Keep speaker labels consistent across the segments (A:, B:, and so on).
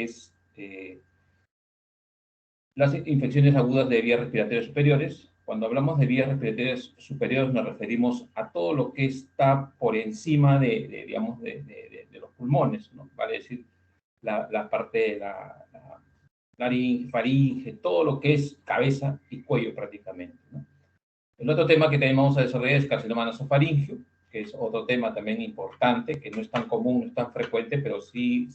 A: es las infecciones agudas de vías respiratorias superiores. Cuando hablamos de vías respiratorias superiores nos referimos a todo lo que está por encima digamos, de los pulmones, ¿no? Vale decir, la parte de la laringe, faringe, todo lo que es cabeza y cuello prácticamente, ¿no? El otro tema que también vamos a desarrollar es carcinoma nasofaringeo, que es otro tema también importante, que no es tan común, no es tan frecuente, pero sí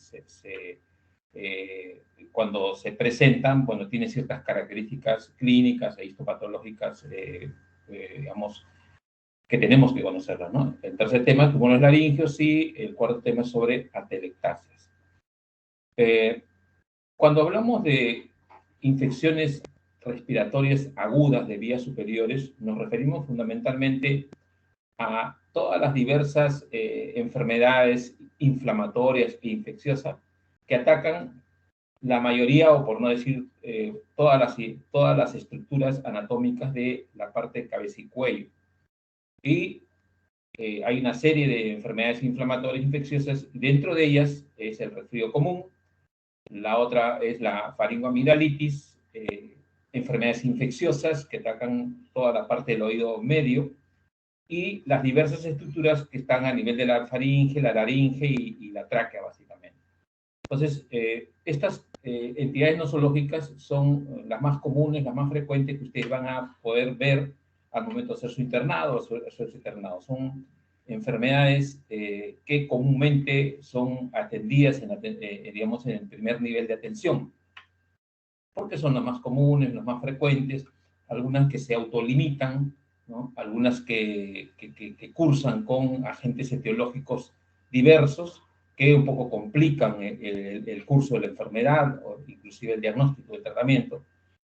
A: cuando se presentan, bueno, tiene ciertas características clínicas e histopatológicas, digamos, que tenemos que conocerlas, ¿no? El tercer tema, tumores laringeos, y el cuarto tema es sobre atelectasias. Cuando hablamos de infecciones respiratorias agudas de vías superiores, nos referimos fundamentalmente a todas las diversas enfermedades inflamatorias e infecciosas que atacan la mayoría, o por no decir todas las estructuras anatómicas de la parte de cabeza y cuello. Y hay una serie de enfermedades inflamatorias infecciosas, dentro de ellas es el resfrío común, la otra es la faringoamigdalitis, enfermedades infecciosas que atacan toda la parte del oído medio, y las diversas estructuras que están a nivel de la faringe, la laringe y la tráquea, básicamente. Entonces, estas entidades nosológicas son las más comunes, las más frecuentes que ustedes van a poder ver al momento de hacer su internado o su internado. Son enfermedades que comúnmente son atendidas, digamos, en el primer nivel de atención, porque son las más comunes, las más frecuentes, algunas que se autolimitan, ¿no? Algunas que cursan con agentes etiológicos diversos, que un poco complican el curso de la enfermedad o inclusive el diagnóstico de tratamiento,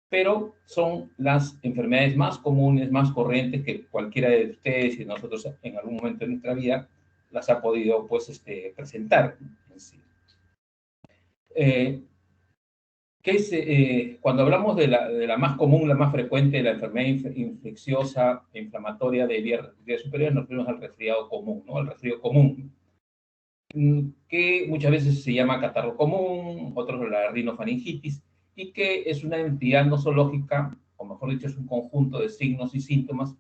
A: pero son las enfermedades más comunes, más corrientes que cualquiera de ustedes y de nosotros en algún momento de nuestra vida las ha podido pues, presentar en sí. Cuando hablamos de la más común, la más frecuente, la enfermedad infecciosa e inflamatoria de vías superiores, nos referimos al resfriado común, ¿no? El resfriado común, que muchas veces se llama catarro común, otros la rinofaringitis, y que es una entidad nosológica, o mejor dicho, es un conjunto de signos y síntomas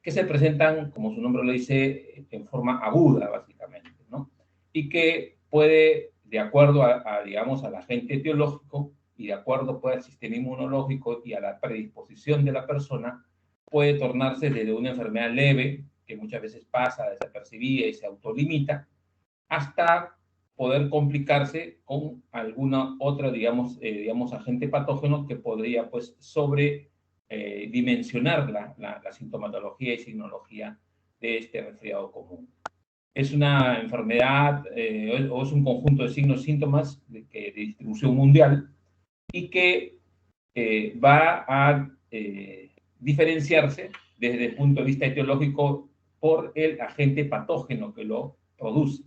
A: que se presentan, como su nombre lo dice, en forma aguda, básicamente, ¿no? Y que puede, de acuerdo digamos, al agente etiológico y de acuerdo pues, al sistema inmunológico y a la predisposición de la persona, puede tornarse desde una enfermedad leve, que muchas veces pasa desapercibida y se autolimita, hasta poder complicarse con alguna otra, digamos, agente patógeno que podría, pues, dimensionar la sintomatología y signología de este resfriado común. Es una enfermedad o es un conjunto de signos y síntomas de distribución mundial y que va a diferenciarse desde el punto de vista etiológico por el agente patógeno que lo produce.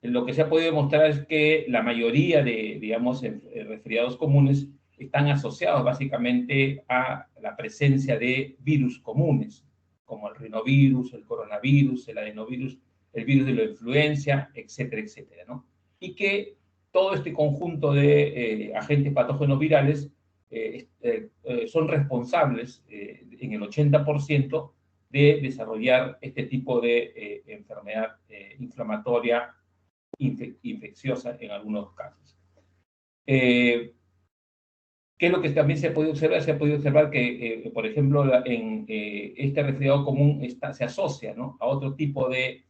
A: Lo que se ha podido demostrar es que la mayoría de, digamos, resfriados comunes están asociados básicamente a la presencia de virus comunes, como el rinovirus, el coronavirus, el adenovirus, el virus de la influenza, etcétera, etcétera, ¿no? Y que todo este conjunto de agentes patógenos virales son responsables en el 80% de desarrollar este tipo de enfermedad inflamatoria infecciosa en algunos casos. ¿Qué es lo que también se ha podido observar? Se ha podido observar que, por ejemplo, en este resfriado común se asocia, ¿no?, a otro tipo de,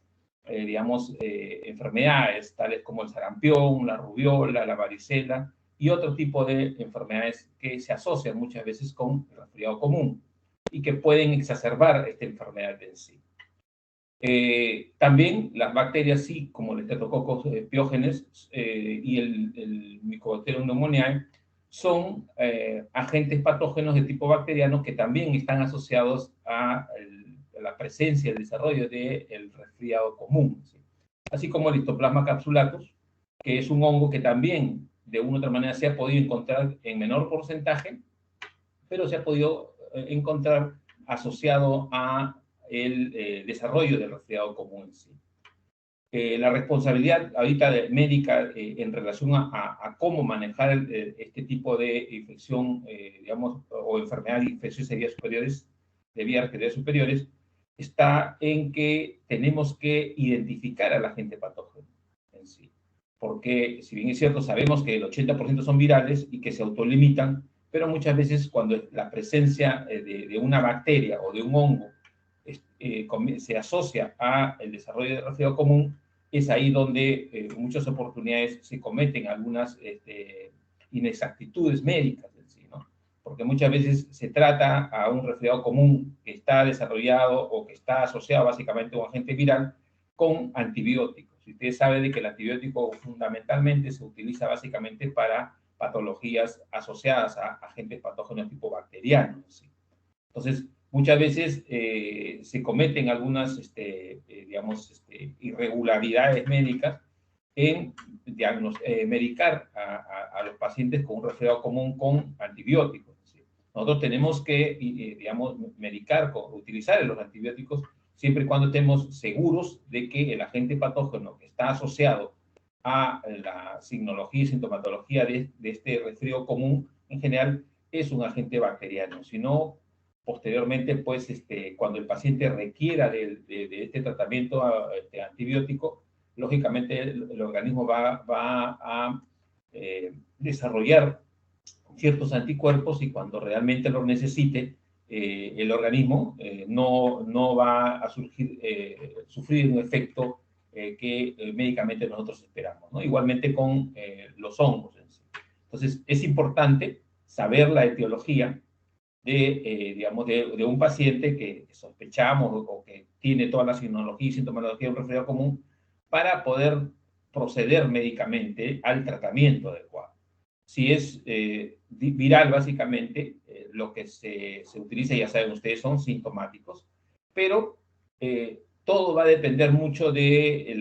A: digamos, enfermedades, tales como el sarampión, la rubiola, la varicela, y otro tipo de enfermedades que se asocian muchas veces con el resfriado común y que pueden exacerbar esta enfermedad en sí. También las bacterias, sí, como el Streptococcus pyogenes y el Mycobacterium pneumoniae, son agentes patógenos de tipo bacteriano que también están asociados a la presencia y el desarrollo del resfriado común, ¿sí? Así como el Histoplasma capsulatus, que es un hongo que también de una u otra manera se ha podido encontrar en menor porcentaje, pero se ha podido encontrar asociado a el desarrollo del resfriado común en sí. La responsabilidad ahorita médica en relación a cómo manejar este tipo de infección, digamos, o enfermedad de infecciones de vías superiores, de vías respiratorias superiores, está en que tenemos que identificar al agente patógeno en sí. Porque, si bien es cierto, sabemos que el 80% son virales y que se autolimitan, pero muchas veces cuando la presencia de una bacteria o de un hongo se asocia al desarrollo de resfriado común, es ahí donde en muchas oportunidades se cometen algunas inexactitudes médicas en sí, ¿no? Porque muchas veces se trata a un resfriado común que está desarrollado o que está asociado básicamente a un agente viral con antibióticos. Y ustedes saben de que el antibiótico fundamentalmente se utiliza básicamente para patologías asociadas a agentes patógenos tipo bacteriano, ¿sí? Entonces, muchas veces se cometen algunas, digamos, irregularidades médicas en medicar a los pacientes con un resfriado común con antibióticos. ¿Sí? Nosotros tenemos que, digamos, utilizar los antibióticos siempre y cuando estemos seguros de que el agente patógeno que está asociado a la signología y sintomatología de este resfriado común en general es un agente bacteriano. Si no, posteriormente, pues, cuando el paciente requiera de este tratamiento antibiótico, lógicamente el organismo va a desarrollar ciertos anticuerpos y cuando realmente lo necesite, el organismo no va a sufrir un efecto que médicamente nosotros esperamos, ¿no? Igualmente con los hongos en sí. Entonces, es importante saber la etiología digamos, de un paciente que sospechamos o que tiene toda la signología y sintomatología de un resfriado común para poder proceder médicamente al tratamiento adecuado. Si es viral, básicamente, lo que se utiliza, ya saben ustedes, son sintomáticos, pero todo va a depender mucho de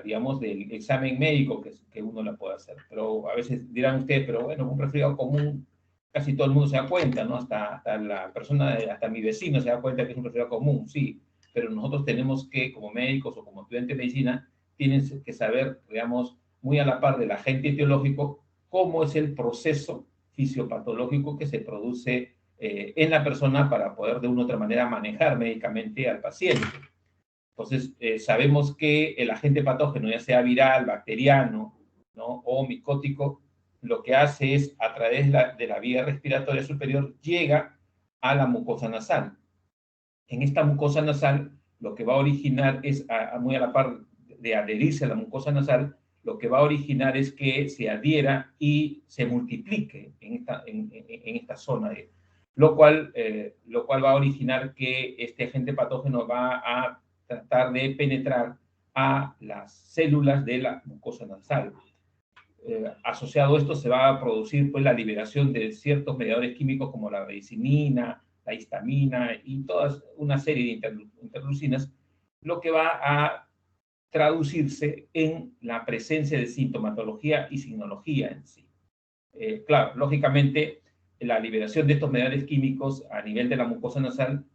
A: digamos, del examen médico que uno le pueda hacer. Pero a veces dirán ustedes, pero bueno, un resfriado común casi todo el mundo se da cuenta, ¿no? Hasta la persona, hasta mi vecino se da cuenta que es un resfriado común, sí, pero nosotros tenemos que, como médicos o como estudiantes de medicina, tienen que saber, digamos, muy a la par del agente etiológico, cómo es el proceso fisiopatológico que se produce en la persona para poder de una u otra manera manejar médicamente al paciente. Entonces, sabemos que el agente patógeno, ya sea viral, bacteriano, ¿no? O micótico, lo que hace es, a través de la vía respiratoria superior, llega a la mucosa nasal. En esta mucosa nasal, lo que va a originar es, muy a la par de adherirse a la mucosa nasal, lo que va a originar es que se adhiera y se multiplique en esta zona, lo cual va a originar que este agente patógeno va a tratar de penetrar a las células de la mucosa nasal. Asociado a esto se va a producir pues la liberación de ciertos mediadores químicos como la ricininina, la histamina y toda una serie de interleucinas, lo que va a traducirse en la presencia de sintomatología y signología en sí. Claro, lógicamente la liberación de estos mediadores químicos a nivel de la mucosa nasal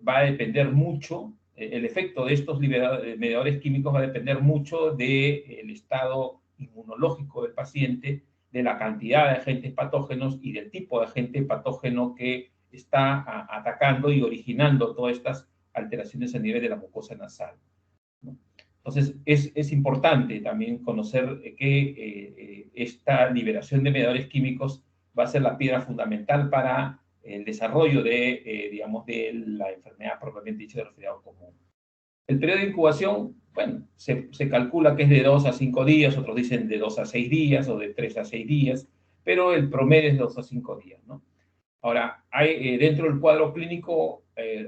A: va a depender mucho, el efecto de estos mediadores químicos va a depender mucho del estado inmunológico del paciente, de la cantidad de agentes patógenos y del tipo de agente patógeno que está atacando y originando todas estas alteraciones a nivel de la mucosa nasal, ¿no? Entonces, es importante también conocer que esta liberación de mediadores químicos va a ser la piedra fundamental para el desarrollo digamos, de la enfermedad propiamente dicha de resfriado común. El periodo de incubación, bueno, se calcula que es de 2 a 5 días, otros dicen de 2 a 6 días o de 3 a 6 días, pero el promedio es de 2 a 5 días, ¿no? Ahora, dentro del cuadro clínico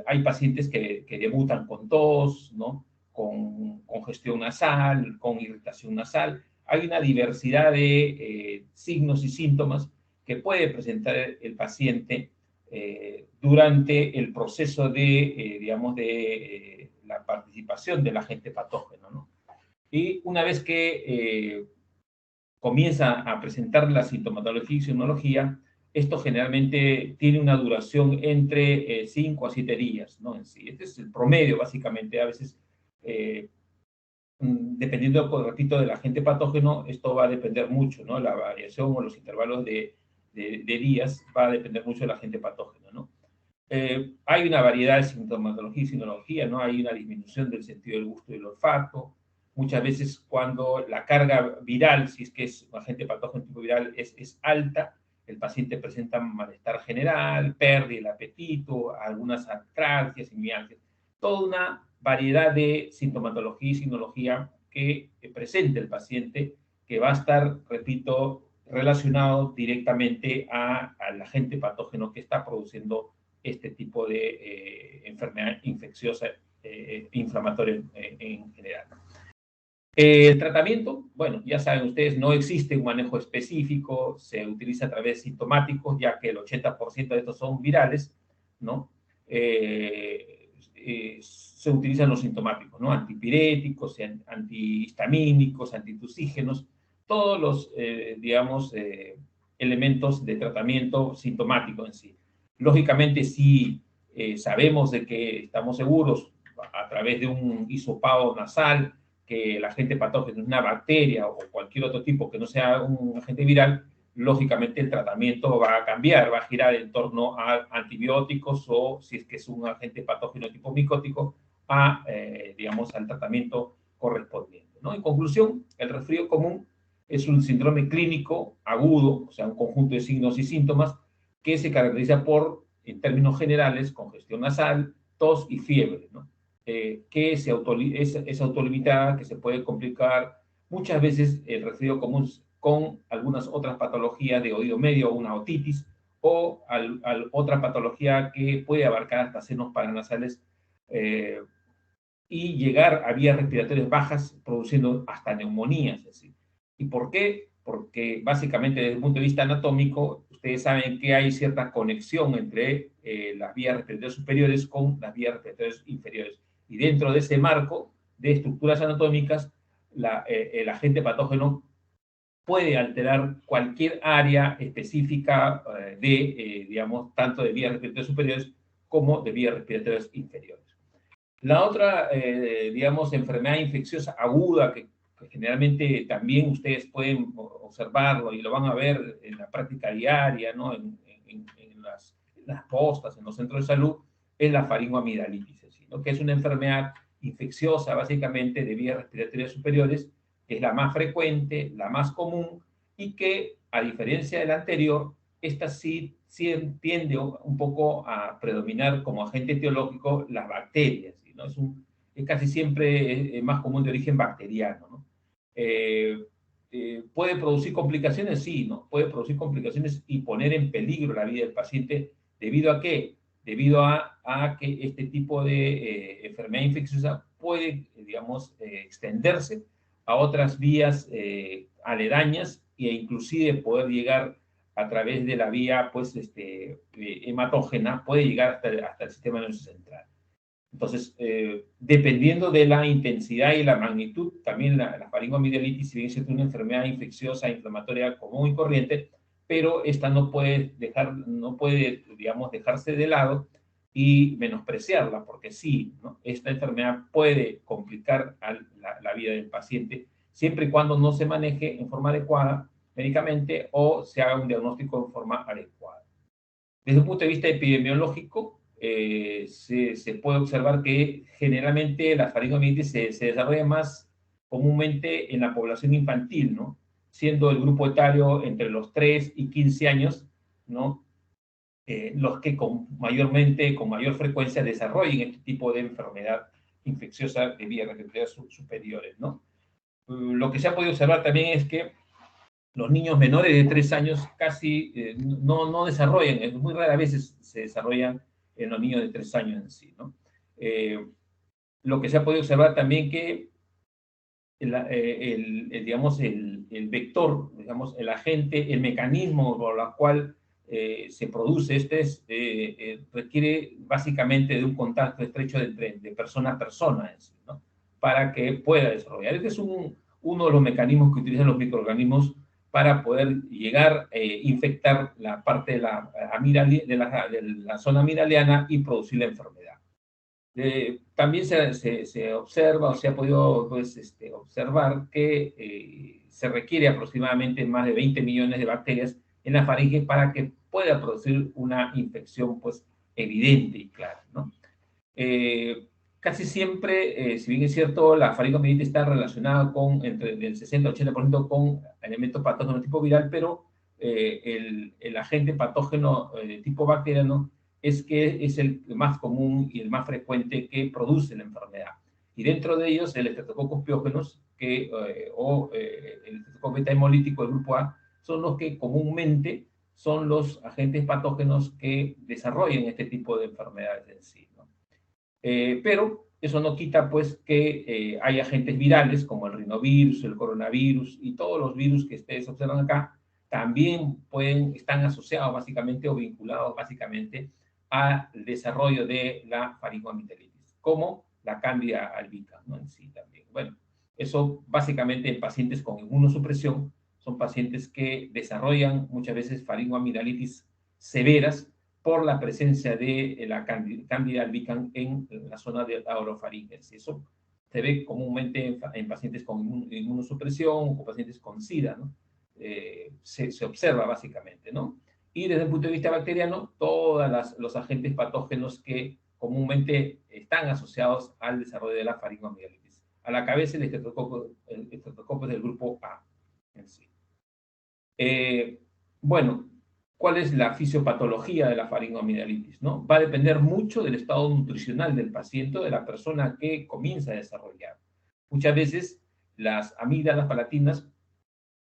A: hay pacientes que debutan con tos, ¿no? Con congestión nasal, con irritación nasal. Hay una diversidad de signos y síntomas que puede presentar el paciente durante el proceso digamos, de la participación del agente patógeno, ¿no? Y una vez que comienza a presentar la sintomatología y signología, esto generalmente tiene una duración entre 5 a 7 días, ¿no? En sí. Este es el promedio, básicamente. A veces dependiendo, repito, del agente patógeno, esto va a depender mucho, ¿no? La variación o los intervalos de días va a depender mucho del agente patógeno, ¿no? Hay una variedad de sintomatología y sinología, ¿no? Hay una disminución del sentido del gusto y del olfato. Muchas veces cuando la carga viral, si es que es un agente patógeno tipo viral, es alta, el paciente presenta malestar general, pérdida del apetito, algunas atralgias y mialgias. Toda una variedad de sintomatología y sinología que presenta el paciente, que va a estar, repito, relacionado directamente al agente patógeno que está produciendo este tipo de enfermedad infecciosa inflamatoria en general. El tratamiento, bueno, ya saben ustedes, no existe un manejo específico, se utiliza a través de sintomáticos, ya que el 80% de estos son virales, ¿no? Se utilizan los sintomáticos, ¿no? Antipiréticos, antihistamínicos, antitusígenos, todos los, digamos, elementos de tratamiento sintomático en sí. Lógicamente, si sabemos de que estamos seguros a través de un hisopado nasal, que el agente patógeno es una bacteria o cualquier otro tipo que no sea un agente viral, lógicamente el tratamiento va a cambiar, va a girar en torno a antibióticos o, si es que es un agente patógeno tipo micótico, digamos, al tratamiento correspondiente, ¿no? En conclusión, el resfrío común es un síndrome clínico agudo, o sea, un conjunto de signos y síntomas que se caracteriza por, en términos generales, congestión nasal, tos y fiebre, ¿no? Que es autolimitada, que se puede complicar muchas veces el resfrío común con algunas otras patologías de oído medio, una otitis, o otra patología que puede abarcar hasta senos paranasales y llegar a vías respiratorias bajas, produciendo hasta neumonías. Así. ¿Y por qué? Porque básicamente desde el punto de vista anatómico, ustedes saben que hay cierta conexión entre las vías respiratorias superiores con las vías respiratorias inferiores. Y dentro de ese marco de estructuras anatómicas, el agente patógeno puede alterar cualquier área específica digamos, tanto de vías respiratorias superiores como de vías respiratorias inferiores. La otra, digamos, enfermedad infecciosa aguda que generalmente también ustedes pueden observarlo y lo van a ver en la práctica diaria, ¿no? En las postas, en los centros de salud, es la faringoamidalitis, ¿no? Que es una enfermedad infecciosa básicamente de vías respiratorias superiores, que es la más frecuente, la más común y que, a diferencia de la anterior, esta sí tiende un poco a predominar como agente etiológico las bacterias, ¿no? Es casi siempre más común de origen bacteriano, ¿no? ¿Puede producir complicaciones? Sí, ¿no? Puede producir complicaciones y poner en peligro la vida del paciente. ¿Debido a qué? Debido a que este tipo de enfermedad infecciosa puede, digamos, extenderse a otras vías aledañas e inclusive poder llegar a través de la vía, pues, hematógena, puede llegar hasta el sistema nervioso central. Entonces, dependiendo de la intensidad y la magnitud, también la faringoamidalitis sigue siendo una enfermedad infecciosa, inflamatoria común y corriente, pero esta no puede, digamos, dejarse de lado y menospreciarla, porque sí, ¿no? Esta enfermedad puede complicar la vida del paciente, siempre y cuando no se maneje en forma adecuada médicamente o se haga un diagnóstico en forma adecuada. Desde un punto de vista epidemiológico, se puede observar que generalmente la faringoamidalitis se desarrolla más comúnmente en la población infantil, ¿no? Siendo el grupo etario entre los 3 y 15 años, ¿no? Los que con mayor frecuencia desarrollen este tipo de enfermedad infecciosa de vías respiratorias superiores, ¿no? Lo que se ha podido observar también es que los niños menores de 3 años casi no desarrollan, muy raras veces se desarrollan en los niños de 3 años en sí, ¿no? Lo que se ha podido observar también que digamos, el vector, digamos, el agente, el mecanismo por el cual se produce requiere básicamente de un contacto estrecho de persona a persona, ¿no? Para que pueda desarrollar. Este es uno de los mecanismos que utilizan los microorganismos para poder llegar a infectar la parte de la zona amigdaliana y producir la enfermedad. También se observa o se ha podido pues, observar que se requiere aproximadamente más de 20 millones de bacterias en la faringe para que pueda producir una infección pues, evidente y clara, ¿no? Casi siempre, si bien es cierto, la faringomielitis está relacionada con entre el 60 y 80% con elementos patógenos tipo viral, pero el agente patógeno de tipo bacteriano es que es el más común y el más frecuente que produce la enfermedad. Y dentro de ellos, el Streptococcus pyogenes el Streptococcus beta hemolítico del grupo A son los que comúnmente son los agentes patógenos que desarrollan este tipo de enfermedades en sí, ¿no? Pero eso no quita pues que hay agentes virales como el rinovirus, el coronavirus y todos los virus que ustedes observan acá también están asociados básicamente o vinculados básicamente al desarrollo de la faringoamigdalitis, como la Candida albicans, ¿no? En sí también. Bueno, eso básicamente en pacientes con inmunosupresión son pacientes que desarrollan muchas veces faringoamigdalitis severas por la presencia de la Candida albicans en la zona de la orofaringe. Eso se ve comúnmente en pacientes con inmunosupresión o pacientes con SIDA, ¿no? Se observa básicamente, ¿no? Y desde el punto de vista bacteriano, todos los agentes patógenos que comúnmente están asociados al desarrollo de la faringoamigdalitis. A la cabeza el Streptococcus del grupo A en sí. Bueno, ¿cuál es la fisiopatología de la faringoamigdalitis, ¿no? Va a depender mucho del estado nutricional del paciente o de la persona que comienza a desarrollar. Muchas veces las amígdalas palatinas,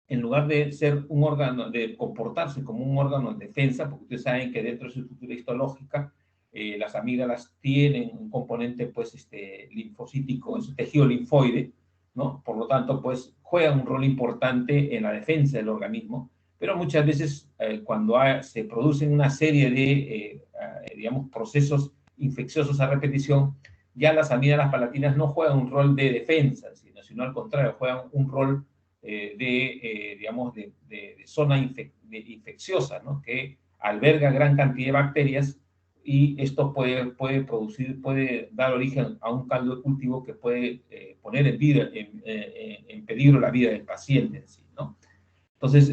A: en lugar de ser un órgano, de comportarse como un órgano de defensa, porque ustedes saben que dentro de su estructura histológica, las amígdalas tienen un componente, pues, linfocítico, es un tejido linfoide, ¿no? Por lo tanto, pues, juegan un rol importante en la defensa del organismo, pero muchas veces cuando se producen una serie de, digamos, procesos infecciosos a repetición, ya las amígdalas palatinas no juegan un rol de defensa, sino al contrario, juegan un rol digamos, de zona infecciosa, ¿no? Que alberga gran cantidad de bacterias y esto puede dar origen a un caldo de cultivo que puede poner en peligro la vida del paciente en sí, ¿no? Entonces,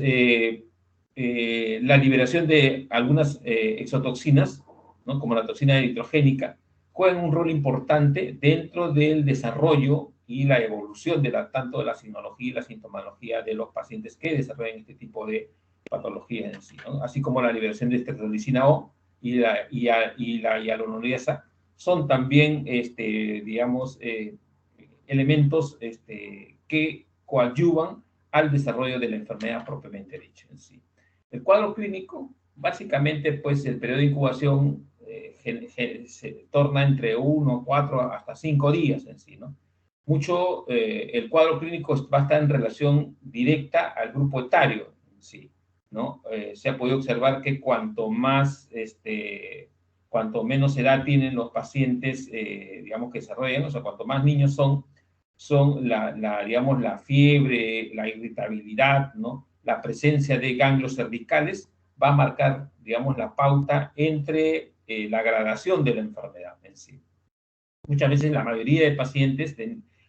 A: la liberación de algunas exotoxinas, ¿no? Como la toxina eritrogénica, juegan un rol importante dentro del desarrollo y la evolución tanto de la signología y la sintomología de los pacientes que desarrollan este tipo de patologías en sí, ¿no? Así como la liberación de estreptolicina O y la hialuronidasa son también, digamos, elementos que coadyuvan al desarrollo de la enfermedad propiamente dicha en sí. El cuadro clínico, básicamente, pues el periodo de incubación se torna entre 1, 4 hasta 5 días en sí, ¿no? Mucho, el cuadro clínico va a estar en relación directa al grupo etario en sí, ¿no? Se ha podido observar que cuanto menos edad tienen los pacientes, digamos, que desarrollan, o sea, cuanto más niños son digamos, la fiebre, la irritabilidad, ¿no? La presencia de ganglios cervicales va a marcar, digamos, la pauta entre la gradación de la enfermedad en sí. Muchas veces la mayoría de pacientes,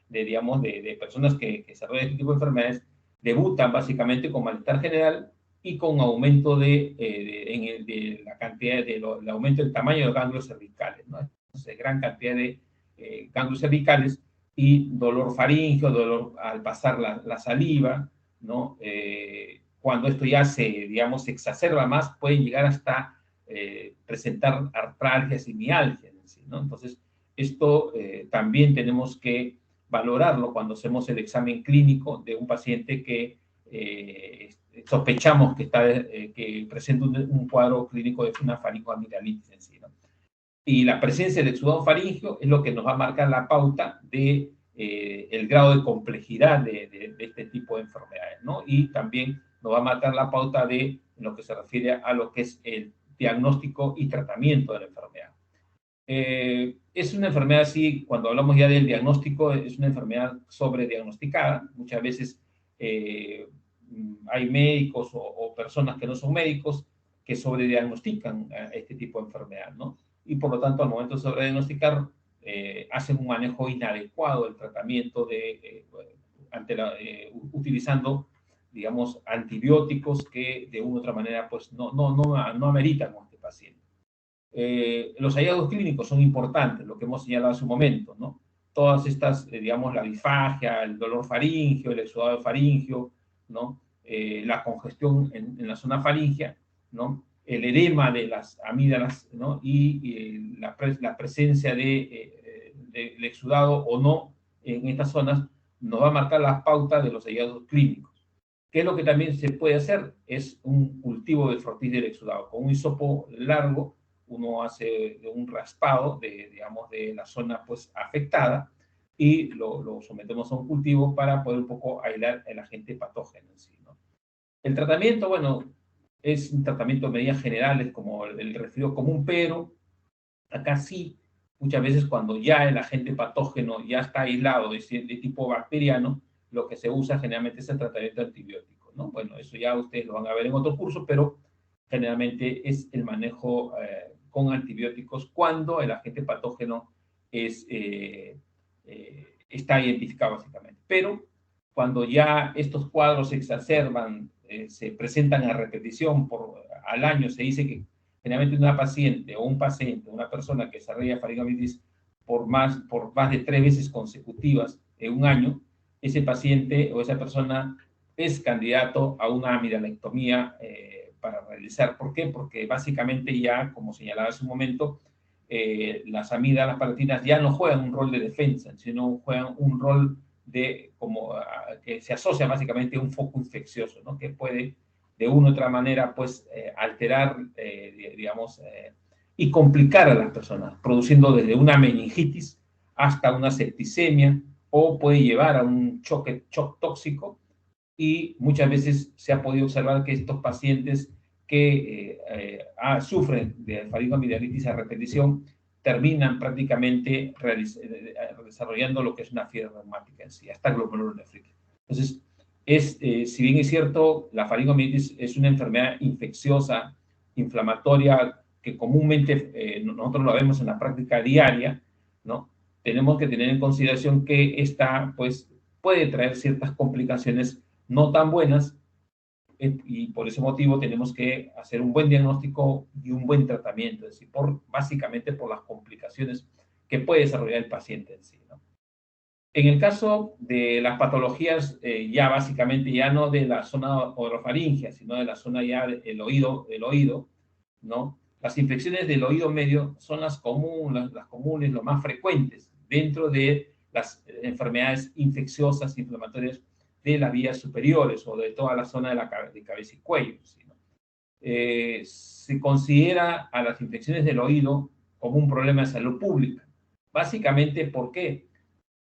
A: digamos, de personas que desarrollan este tipo de enfermedades, debutan básicamente con malestar general y con aumento de la cantidad, el aumento del tamaño de los ganglios cervicales, ¿no? Entonces, gran cantidad de ganglios cervicales y dolor faríngeo, dolor al pasar la saliva, ¿no? Cuando esto ya digamos, se exacerba más, pueden llegar hasta presentar artralgias y mialgias, ¿no? Entonces, esto también tenemos que valorarlo cuando hacemos el examen clínico de un paciente que sospechamos que presenta un cuadro clínico de una faringoamigdalitis en sí, ¿no? Y la presencia del exudado faríngeo es lo que nos va a marcar la pauta de el grado de complejidad de este tipo de enfermedades, ¿no? Y también nos va a marcar la pauta en lo que se refiere a lo que es el diagnóstico y tratamiento de la enfermedad. Es una enfermedad así, cuando hablamos ya del diagnóstico, es una enfermedad sobrediagnosticada. Muchas veces hay médicos o personas que no son médicos que sobrediagnostican este tipo de enfermedad, ¿no? Y por lo tanto, al momento de sobrediagnosticar, hacen un manejo inadecuado del tratamiento utilizando, digamos, antibióticos que de una u otra manera pues no ameritan con este paciente. Los hallazgos clínicos son importantes, lo que hemos señalado hace un momento, ¿no? Todas estas, digamos, la disfagia, el dolor faríngeo, el exudado faríngeo, ¿no? La congestión en la zona faríngea, ¿no? El edema de las amígdalas, ¿no? Y la presencia del exudado o no en estas zonas nos va a marcar las pautas de los hallazgos clínicos. ¿Qué es lo que también se puede hacer? Es un cultivo del frotis del exudado. Con un hisopo largo, uno hace un raspado digamos, de la zona pues, afectada y lo sometemos a un cultivo para poder un poco aislar el agente patógeno en sí, ¿no? El tratamiento, bueno, es un tratamiento de medidas generales como el resfriado común, pero acá sí, muchas veces cuando ya el agente patógeno ya está aislado de tipo bacteriano, lo que se usa generalmente es el tratamiento antibiótico, ¿no? Bueno, eso ya ustedes lo van a ver en otro curso, pero generalmente es el manejo con antibióticos cuando el agente patógeno está identificado básicamente. Pero cuando ya estos cuadros se exacerban, se presentan a repetición al año, se dice que generalmente una paciente o un paciente, una persona que desarrolla faringomelitis por más de 3 veces consecutivas en un año, ese paciente o esa persona es candidato a una amidalectomía para realizar. ¿Por qué? Porque básicamente ya, como señalaba hace un momento, las amígdalas palatinas ya no juegan un rol de defensa, sino juegan un rol que se asocia básicamente a un foco infeccioso, ¿no? Que puede de una u otra manera pues alterar, digamos, y complicar a las personas, produciendo desde una meningitis hasta una septicemia, o puede llevar a un shock tóxico, y muchas veces se ha podido observar que estos pacientes que sufren de faringoamigdalitis a repetición terminan prácticamente desarrollando lo que es una fiebre reumática en sí, hasta glomerulonefritis. Entonces, si bien es cierto, la faringoamigdalitis es una enfermedad infecciosa, inflamatoria, que comúnmente nosotros lo vemos en la práctica diaria, ¿no? Tenemos que tener en consideración que esta, pues, puede traer ciertas complicaciones no tan buenas, y por ese motivo tenemos que hacer un buen diagnóstico y un buen tratamiento, es decir, básicamente por las complicaciones que puede desarrollar el paciente en sí, ¿no? En el caso de las patologías, ya básicamente ya no de la zona orofaringea, sino de la zona ya del oído, ¿no? Las infecciones del oído medio son las comunes, lo más frecuentes dentro de las enfermedades infecciosas, inflamatorias de las vías superiores o de toda la zona de cabeza y cuello, ¿sí, no? Se considera a las infecciones del oído como un problema de salud pública. Básicamente, ¿por qué?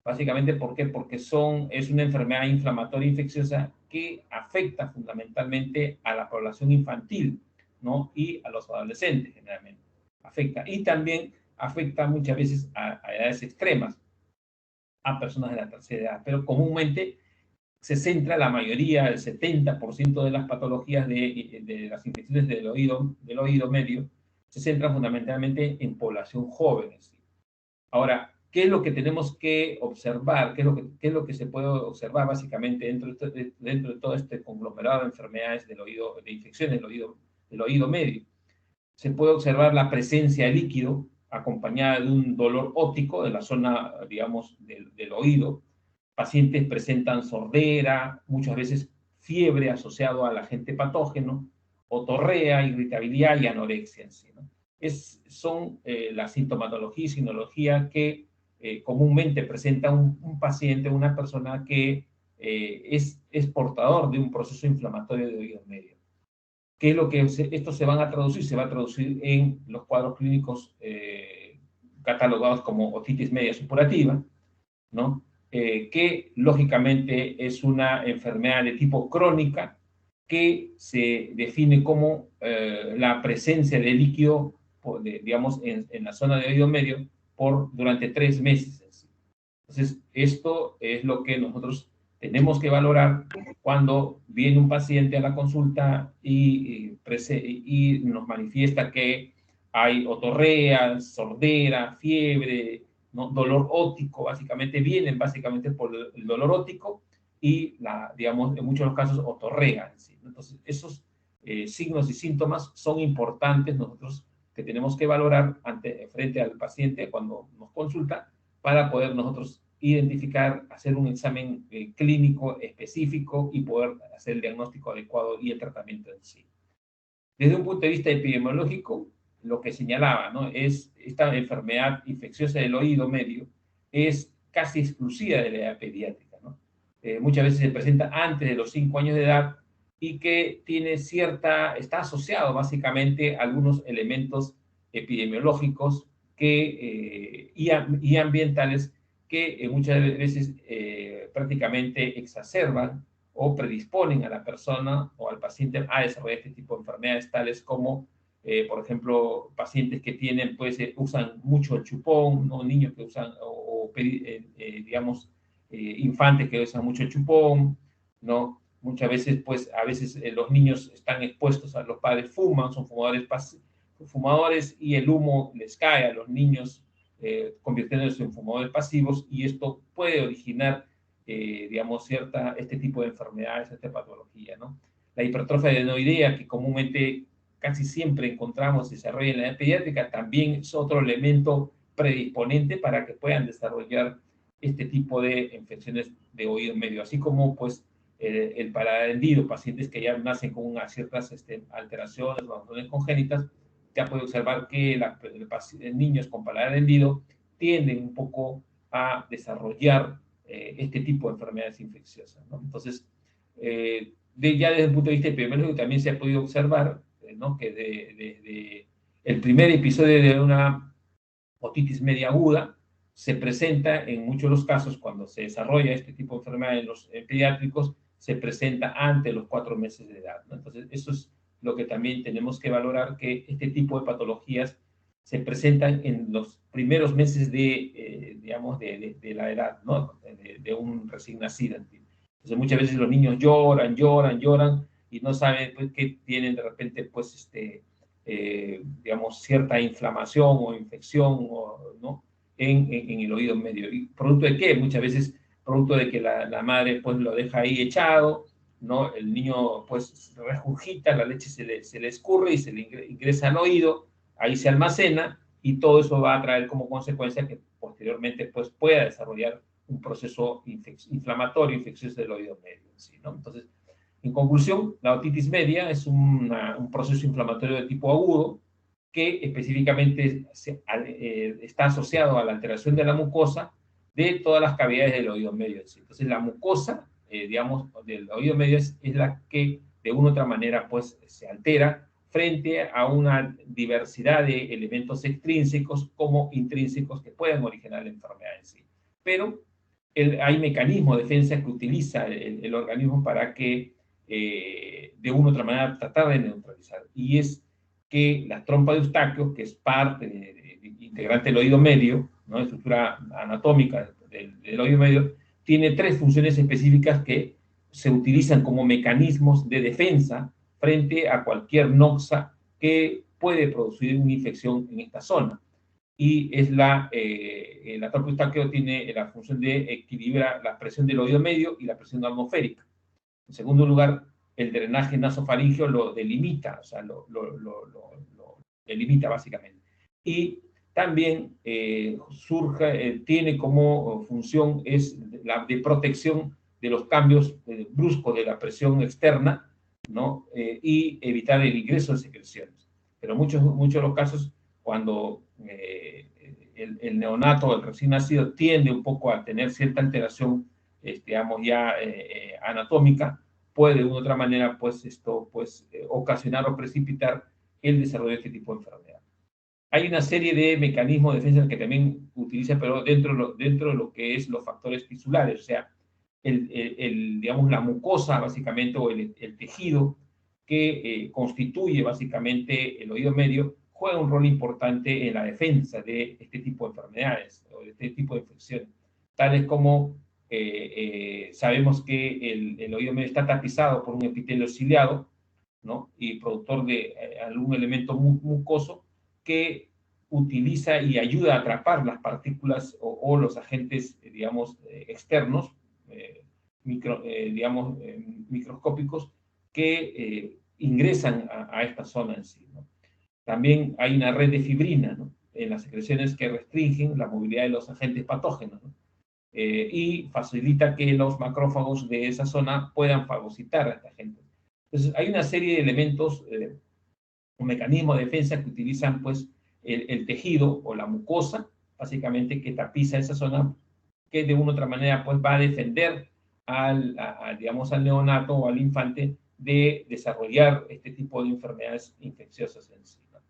A: Básicamente, ¿por qué? Porque es una enfermedad inflamatoria infecciosa que afecta fundamentalmente a la población infantil, ¿no? Y a los adolescentes, generalmente. Afecta. Y también afecta muchas veces a edades extremas, a personas de la tercera edad. Pero comúnmente se centra la mayoría, el 70% de las patologías de las infecciones del oído medio, se centran fundamentalmente en población joven. ¿Sí? Ahora, ¿qué es lo que tenemos que observar? ¿Qué es lo que se puede observar básicamente dentro de todo este conglomerado de enfermedades del oído, de infecciones del oído medio? Se puede observar la presencia de líquido acompañada de un dolor óptico de la zona, digamos, del oído. Pacientes presentan sordera, muchas veces fiebre asociado al agente patógeno, otorrea, irritabilidad y anorexia en sí, ¿no? Son la sintomatología y sinología que comúnmente presenta un paciente, una persona que es portador de un proceso inflamatorio de oído medio. ¿Qué es lo que estos se van a traducir? Se va a traducir en los cuadros clínicos catalogados como otitis media supurativa, ¿no? Que lógicamente es una enfermedad de tipo crónica que se define como la presencia de líquido, digamos, en la zona de oído medio durante 3 meses. Entonces, esto es lo que nosotros tenemos que valorar cuando viene un paciente a la consulta y nos manifiesta que hay otorrea, sordera, fiebre, ¿no? Dolor óptico, básicamente vienen básicamente por el dolor óptico y, digamos, en muchos de los casos, otorrea. ¿Sí? Entonces, esos signos y síntomas son importantes nosotros que tenemos que valorar frente al paciente cuando nos consulta para poder nosotros identificar, hacer un examen clínico específico y poder hacer el diagnóstico adecuado y el tratamiento en sí. Desde un punto de vista epidemiológico, lo que señalaba, ¿no? Es esta enfermedad infecciosa del oído medio es casi exclusiva de la edad pediátrica, ¿no? Muchas veces se presenta antes de los 5 años de edad y que tiene está asociado básicamente a algunos elementos epidemiológicos y ambientales que muchas veces prácticamente exacerban o predisponen a la persona o al paciente a desarrollar este tipo de enfermedades, tales como, por ejemplo, pacientes que tienen, pues, usan mucho el chupón, ¿no? Niños que usan, digamos, infantes que usan mucho el chupón, ¿no? Muchas veces, pues, a veces los niños están expuestos a los padres fuman, son fumadores y el humo les cae a los niños, convirtiéndose en fumadores pasivos, y esto puede originar digamos, este tipo de enfermedades, esta patología, ¿no? La hipertrofia adenoidea, que comúnmente casi siempre encontramos desarrollo en la edad pediátrica, también es otro elemento predisponente para que puedan desarrollar este tipo de infecciones de oído medio, así como, pues, el paladar hendido, pacientes que ya nacen con unas ciertas alteraciones o alteraciones congénitas, ya puede observar que niños con paladar hendido tienden un poco a desarrollar este tipo de enfermedades infecciosas, ¿no? Entonces, ya desde el punto de vista epidemiológico también se ha podido observar, ¿no? Que desde el primer episodio de una otitis media aguda se presenta en muchos de los casos cuando se desarrolla este tipo de enfermedad en los pediátricos, se presenta antes de los 4 meses de edad, ¿no? Entonces, eso es lo que también tenemos que valorar, que este tipo de patologías se presentan en los primeros meses digamos, de la edad, ¿no? De un recién nacido. Entonces, muchas veces los niños lloran, lloran, lloran y no saben, pues, que tienen de repente, pues, digamos, cierta inflamación o infección, ¿no? En el oído medio. ¿Y producto de qué? Muchas veces producto de que la madre, pues, lo deja ahí echado, ¿no? El niño, pues, regurgita, la leche se le escurre y se le ingresa al oído, ahí se almacena, y todo eso va a traer como consecuencia que posteriormente, pues, pueda desarrollar un proceso inflamatorio, infeccioso del oído medio, ¿sí, no? Entonces, en conclusión, la otitis media es un proceso inflamatorio de tipo agudo que específicamente está asociado a la alteración de la mucosa de todas las cavidades del oído medio. ¿Sí? Entonces, la mucosa, digamos, del oído medio es la que de una u otra manera, pues, se altera frente a una diversidad de elementos extrínsecos como intrínsecos que pueden originar la enfermedad en sí. Pero hay mecanismos de defensa que utiliza el organismo para que, de una u otra manera, tratar de neutralizar. Y es que la trompa de Eustaquio, que es parte integrante del oído medio, ¿no? Estructura anatómica del oído medio, tiene 3 funciones específicas que se utilizan como mecanismos de defensa frente a cualquier noxa que puede producir una infección en esta zona. Y es la trompa de Eustaquio tiene la función de equilibrar la presión del oído medio y la presión atmosférica. En segundo lugar, el drenaje nasofaríngeo lo delimita, o sea, lo delimita básicamente. Y también tiene como función es la de protección de los cambios bruscos de la presión externa, ¿no? Y evitar el ingreso de secreciones. Pero muchos de los casos, cuando el neonato, el recién nacido, tiende un poco a tener cierta alteración, digamos, ya anatómica, puede de una u otra manera, pues, ocasionar o precipitar el desarrollo de este tipo de enfermedad. Hay una serie de mecanismos de defensa que también utiliza, pero dentro de lo que es los factores tisulares, o sea, digamos, la mucosa, básicamente, o el tejido que constituye, básicamente, el oído medio, juega un rol importante en la defensa de este tipo de enfermedades o de este tipo de infecciones, tales como sabemos que el oído medio está tapizado por un epitelio ciliado, ¿no? Y productor de algún elemento mucoso que utiliza y ayuda a atrapar las partículas o los agentes, digamos, externos, digamos, microscópicos que ingresan a esta zona en sí, ¿no? También hay una red de fibrina, ¿no?, en las secreciones que restringen la movilidad de los agentes patógenos, ¿no? Y facilita que los macrófagos de esa zona puedan fagocitar a esta gente. Entonces, hay una serie de elementos, un mecanismo de defensa que utilizan, pues, el tejido o la mucosa, básicamente, que tapiza esa zona, que de una u otra manera, pues, va a defender digamos, al neonato o al infante de desarrollar este tipo de enfermedades infecciosas en sí, ¿no?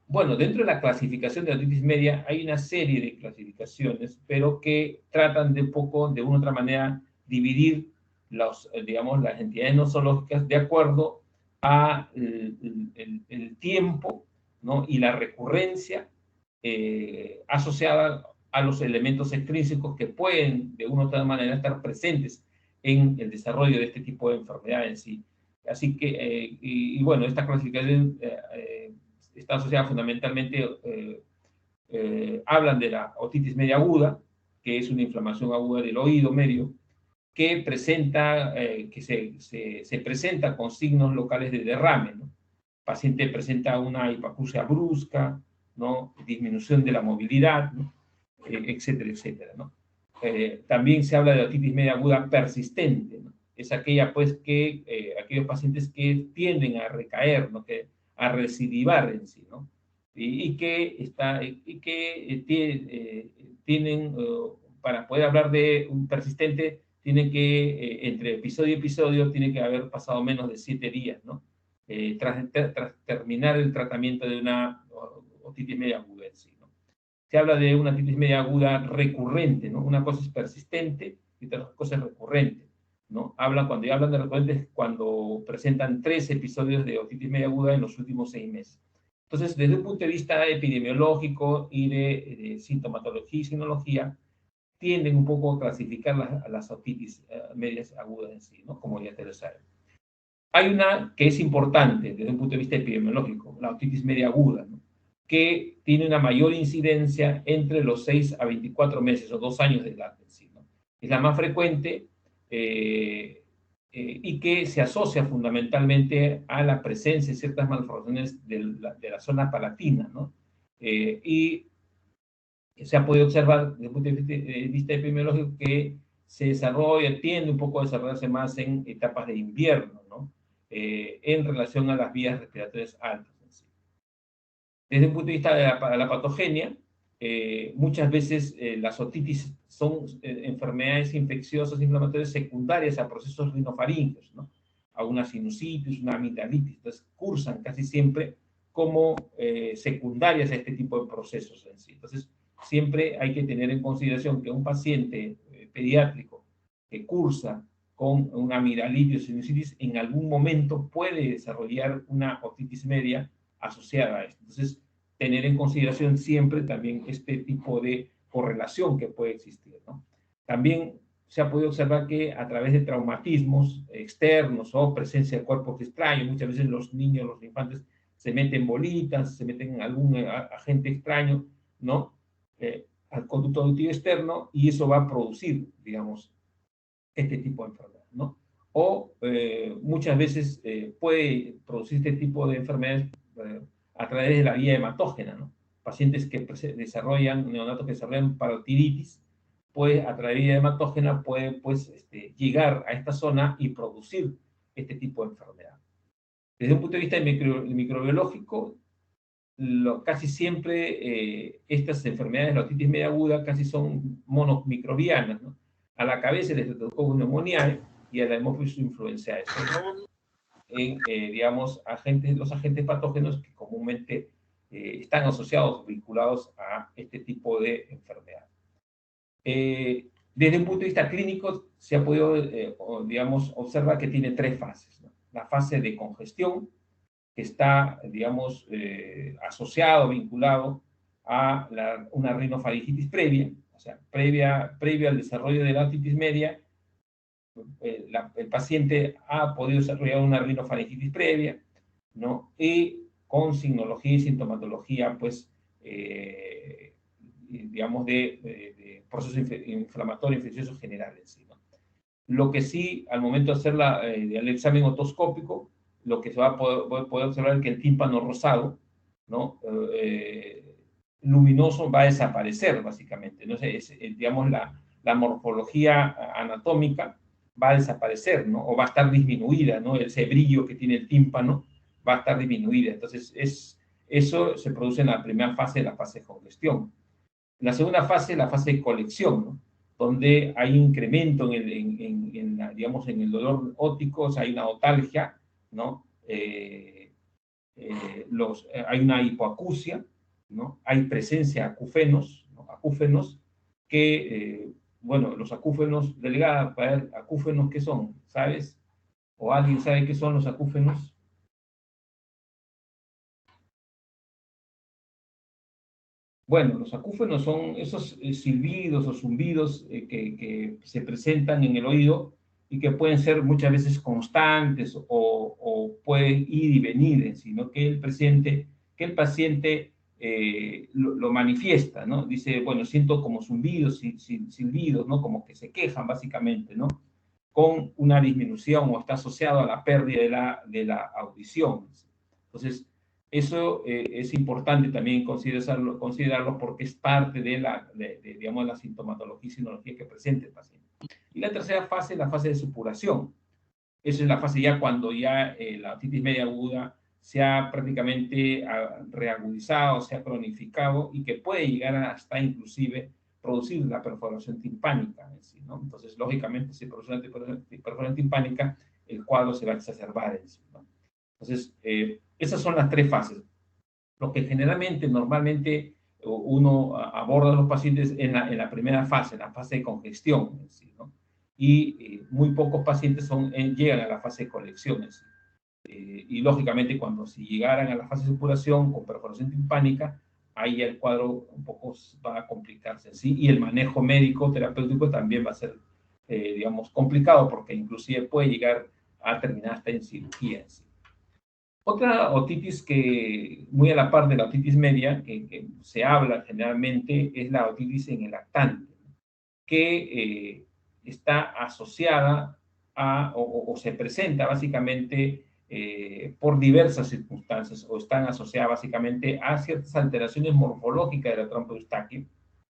A: Bueno, dentro de la clasificación de otitis media hay una serie de clasificaciones, pero que tratan de un poco, de una u otra manera, dividir digamos, las entidades nosológicas de acuerdo a el tiempo, ¿no?, y la recurrencia asociada a los elementos extrínsecos que pueden, de una u otra manera, estar presentes en el desarrollo de este tipo de enfermedad en sí. Así que, bueno, esta clasificación está asociada fundamentalmente, hablan de la otitis media aguda, que es una inflamación aguda del oído medio, que presenta, se presenta con signos locales de derrame, ¿no? El paciente presenta una hipoacusia brusca, ¿no?, disminución de la movilidad, ¿no?, etcétera, etcétera, ¿no? También se habla de otitis media aguda persistente, ¿no? Es aquella, pues, que aquellos pacientes que tienden a recaer, ¿no?, a recidivar en sí, ¿no? Tienen, para poder hablar de un persistente, tienen que, entre episodio y episodio, tiene que haber pasado menos de 7 días, ¿no? Tras terminar el tratamiento de una otitis media aguda en sí, ¿no? Se habla de una otitis media aguda recurrente, ¿no? Una cosa es persistente y otra cosa es recurrente, ¿no? Cuando ya hablan de recurrente, cuando presentan 3 episodios de otitis media aguda en los últimos 6 meses. Entonces, desde un punto de vista epidemiológico y de sintomatología y sinología, tienden un poco a clasificar las otitis medias agudas en sí, ¿no?, como ya te lo saben. Hay una que es importante desde un punto de vista epidemiológico, la otitis media aguda, ¿no?, que tiene una mayor incidencia entre los 6 a 24 meses o 2 años de edad en sí, ¿no? Es la más frecuente y que se asocia fundamentalmente a la presencia de ciertas malformaciones de la zona palatina, ¿no? Y se ha podido observar desde el punto de vista epidemiológico que se desarrolla, tiende un poco a desarrollarse más en etapas de invierno, ¿no?, en relación a las vías respiratorias altas en sí. Desde el punto de vista de la patogenia, muchas veces las otitis son enfermedades infecciosas inflamatorias secundarias a procesos rinofaríngeos, ¿no?, a una sinusitis, una amigdalitis. Entonces, cursan casi siempre como secundarias a este tipo de procesos en sí. Entonces, siempre hay que tener en consideración que un paciente pediátrico que cursa con una amigdalitis o sinusitis en algún momento puede desarrollar una otitis media asociada a esto. Entonces, tener en consideración siempre también este tipo de correlación que puede existir, ¿no? También se ha podido observar que a través de traumatismos externos o presencia de cuerpos extraños, muchas veces los niños, los infantes se meten bolitas, se meten en algún agente extraño, ¿no?, al conducto auditivo externo, y eso va a producir, digamos, este tipo de enfermedad, ¿no? O muchas veces puede producir este tipo de enfermedades a través de la vía hematógena, ¿no? Pacientes que desarrollan, neonatos que desarrollan parotiditis, pues a través de vía hematógena puede, pues, llegar a esta zona y producir este tipo de enfermedad. Desde un punto de vista microbiológico, casi siempre estas enfermedades de la otitis media aguda casi son monomicrobianas, ¿no? A la cabeza el Streptococcus pneumoniae y a la Haemophilus influenzae. Son, digamos, los agentes patógenos que comúnmente están asociados, vinculados a este tipo de enfermedad. Desde un punto de vista clínico, se ha podido, digamos, observar que tiene 3 fases, ¿no? La fase de congestión, que está, digamos, asociado, vinculado a una rinofaringitis previa, o sea, previa al desarrollo de la otitis media, el paciente ha podido desarrollar una rinofaringitis previa, ¿no? Y con signología y sintomatología, pues, digamos, de procesos inflamatorios infecciosos generales, ¿sí, ¿no? Lo que sí, al momento de hacer el examen otoscópico, lo que se va a poder observar es que el tímpano rosado, ¿no? Luminoso va a desaparecer, básicamente, ¿no? Digamos, la morfología anatómica va a desaparecer, ¿no? O va a estar disminuida, ¿no? Ese brillo que tiene el tímpano va a estar disminuida. Entonces, eso se produce en la primera fase, la fase de congestión. En la segunda fase, la fase de colección, ¿no? Donde hay incremento digamos, en el dolor óptico, o sea, hay una otalgia, ¿no? Hay una hipoacusia, ¿no? Hay presencia de acúfenos, ¿no? Acúfenos que, bueno, los acúfenos, delegada, para ver, acúfenos, ¿qué son? ¿Sabes? ¿O alguien sabe qué son los acúfenos? Bueno, los acúfenos son esos silbidos o zumbidos que se presentan en el oído y que pueden ser muchas veces constantes o pueden ir y venir, sino que el paciente lo manifiesta, ¿no? Dice, bueno, siento como zumbidos, silbidos, ¿no? Como que se quejan básicamente, ¿no? Con una disminución o está asociado a la pérdida de la audición. Entonces, eso es importante también considerarlo porque es parte digamos, la sintomatología y sinología que presenta el paciente. Y la tercera fase es la fase de supuración. Esa es la fase ya cuando ya la otitis media aguda se ha prácticamente reagudizado, se ha cronificado y que puede llegar hasta inclusive producir la perforación timpánica en sí, ¿no? Entonces, lógicamente, si produce una perforación timpánica, el cuadro se va a exacerbar en sí, ¿no? Entonces, esas son las tres fases. Lo que generalmente, normalmente, uno aborda a los pacientes en la primera fase, en la fase de congestión, en sí, ¿no? Y muy pocos pacientes llegan a la fase de colección, en sí. Y lógicamente, si llegaran a la fase de supuración con perforación timpánica, ahí ya el cuadro un poco va a complicarse, en sí, y el manejo médico terapéutico también va a ser, digamos, complicado, porque inclusive puede llegar a terminar hasta en cirugía, en sí. Otra otitis que, muy a la par de la otitis media, que se habla generalmente, es la otitis en el lactante, que está asociada o se presenta básicamente por diversas circunstancias, o están asociadas básicamente a ciertas alteraciones morfológicas de la trompa de Eustaquio,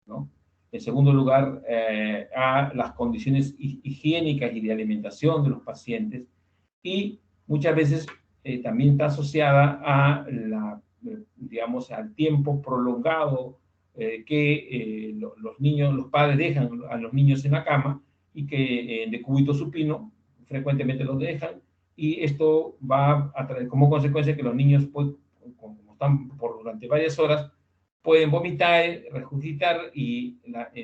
A: ¿no? En segundo lugar, a las condiciones higiénicas y de alimentación de los pacientes, y muchas veces también está asociada digamos, al tiempo prolongado que los padres dejan a los niños en la cama y que de cúbito supino frecuentemente los dejan, y esto va a traer como consecuencia que los niños, pues, como están durante varias horas, pueden vomitar, regurgitar, y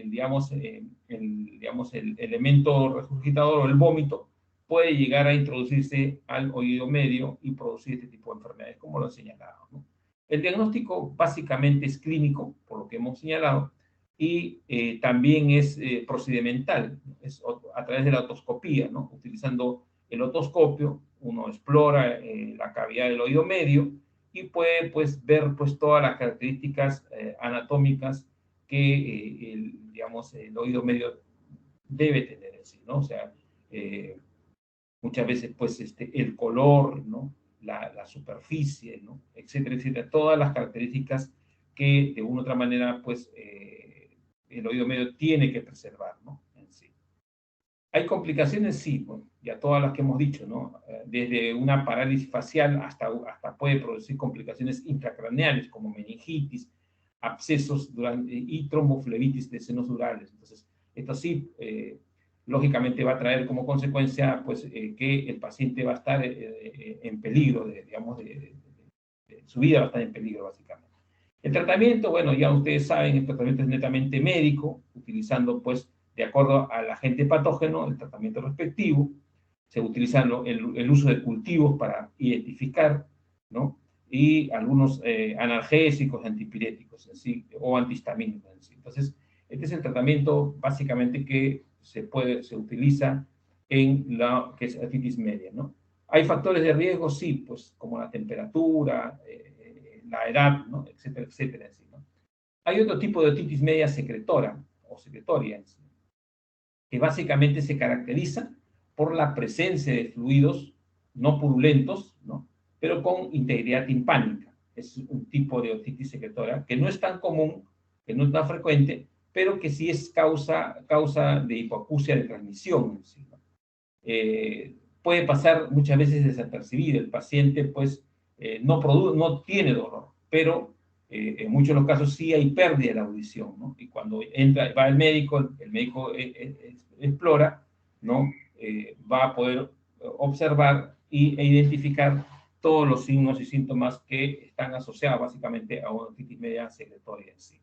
A: digamos, el elemento regurgitador o el vómito puede llegar a introducirse al oído medio y producir este tipo de enfermedades, como lo he señalado, ¿no? El diagnóstico básicamente es clínico, por lo que hemos señalado, y también es procedimental, es a través de la otoscopía, ¿no? Utilizando el otoscopio, uno explora la cavidad del oído medio y puede, pues, ver, pues, todas las características anatómicas que, digamos, el oído medio debe tener en sí, ¿no? O sea, muchas veces, pues, el color, ¿no? La superficie, ¿no? Etcétera, etcétera. Todas las características que de una u otra manera, pues, el oído medio tiene que preservar, ¿no? En sí. ¿Hay complicaciones? Sí, bueno, ya todas las que hemos dicho, ¿no? Desde una parálisis facial hasta puede producir complicaciones intracraneales como meningitis, abscesos y tromboflebitis de senos durales. Entonces, esto sí, lógicamente va a traer como consecuencia, pues, que el paciente va a estar en peligro, digamos, su vida va a estar en peligro, básicamente. El tratamiento, bueno, ya ustedes saben, el tratamiento es netamente médico, utilizando, pues, de acuerdo al agente patógeno, el tratamiento respectivo. Se utiliza el uso de cultivos para identificar, ¿no? Y algunos analgésicos, antipiréticos en sí, o antihistamínicos en sí. Entonces, este es el tratamiento básicamente que se utiliza en la que es otitis media, ¿no? ¿Hay factores de riesgo? Sí, pues como la temperatura, la edad, ¿no? Etcétera, etcétera. En sí, ¿no? Hay otro tipo de otitis media secretora o secretoria, en sí, que básicamente se caracteriza por la presencia de fluidos no purulentos, ¿no? Pero con integridad timpánica. Es un tipo de otitis secretora que no es tan común, que no es tan frecuente, pero que sí es causa de hipoacusia de transmisión. ¿Sí? ¿No? Puede pasar muchas veces desapercibido. El paciente, pues, no tiene dolor, pero en muchos de los casos sí hay pérdida de la audición, ¿no? Y cuando va el médico explora, ¿no? Va a poder observar e identificar todos los signos y síntomas que están asociados básicamente a una otitis media secretoria en sí.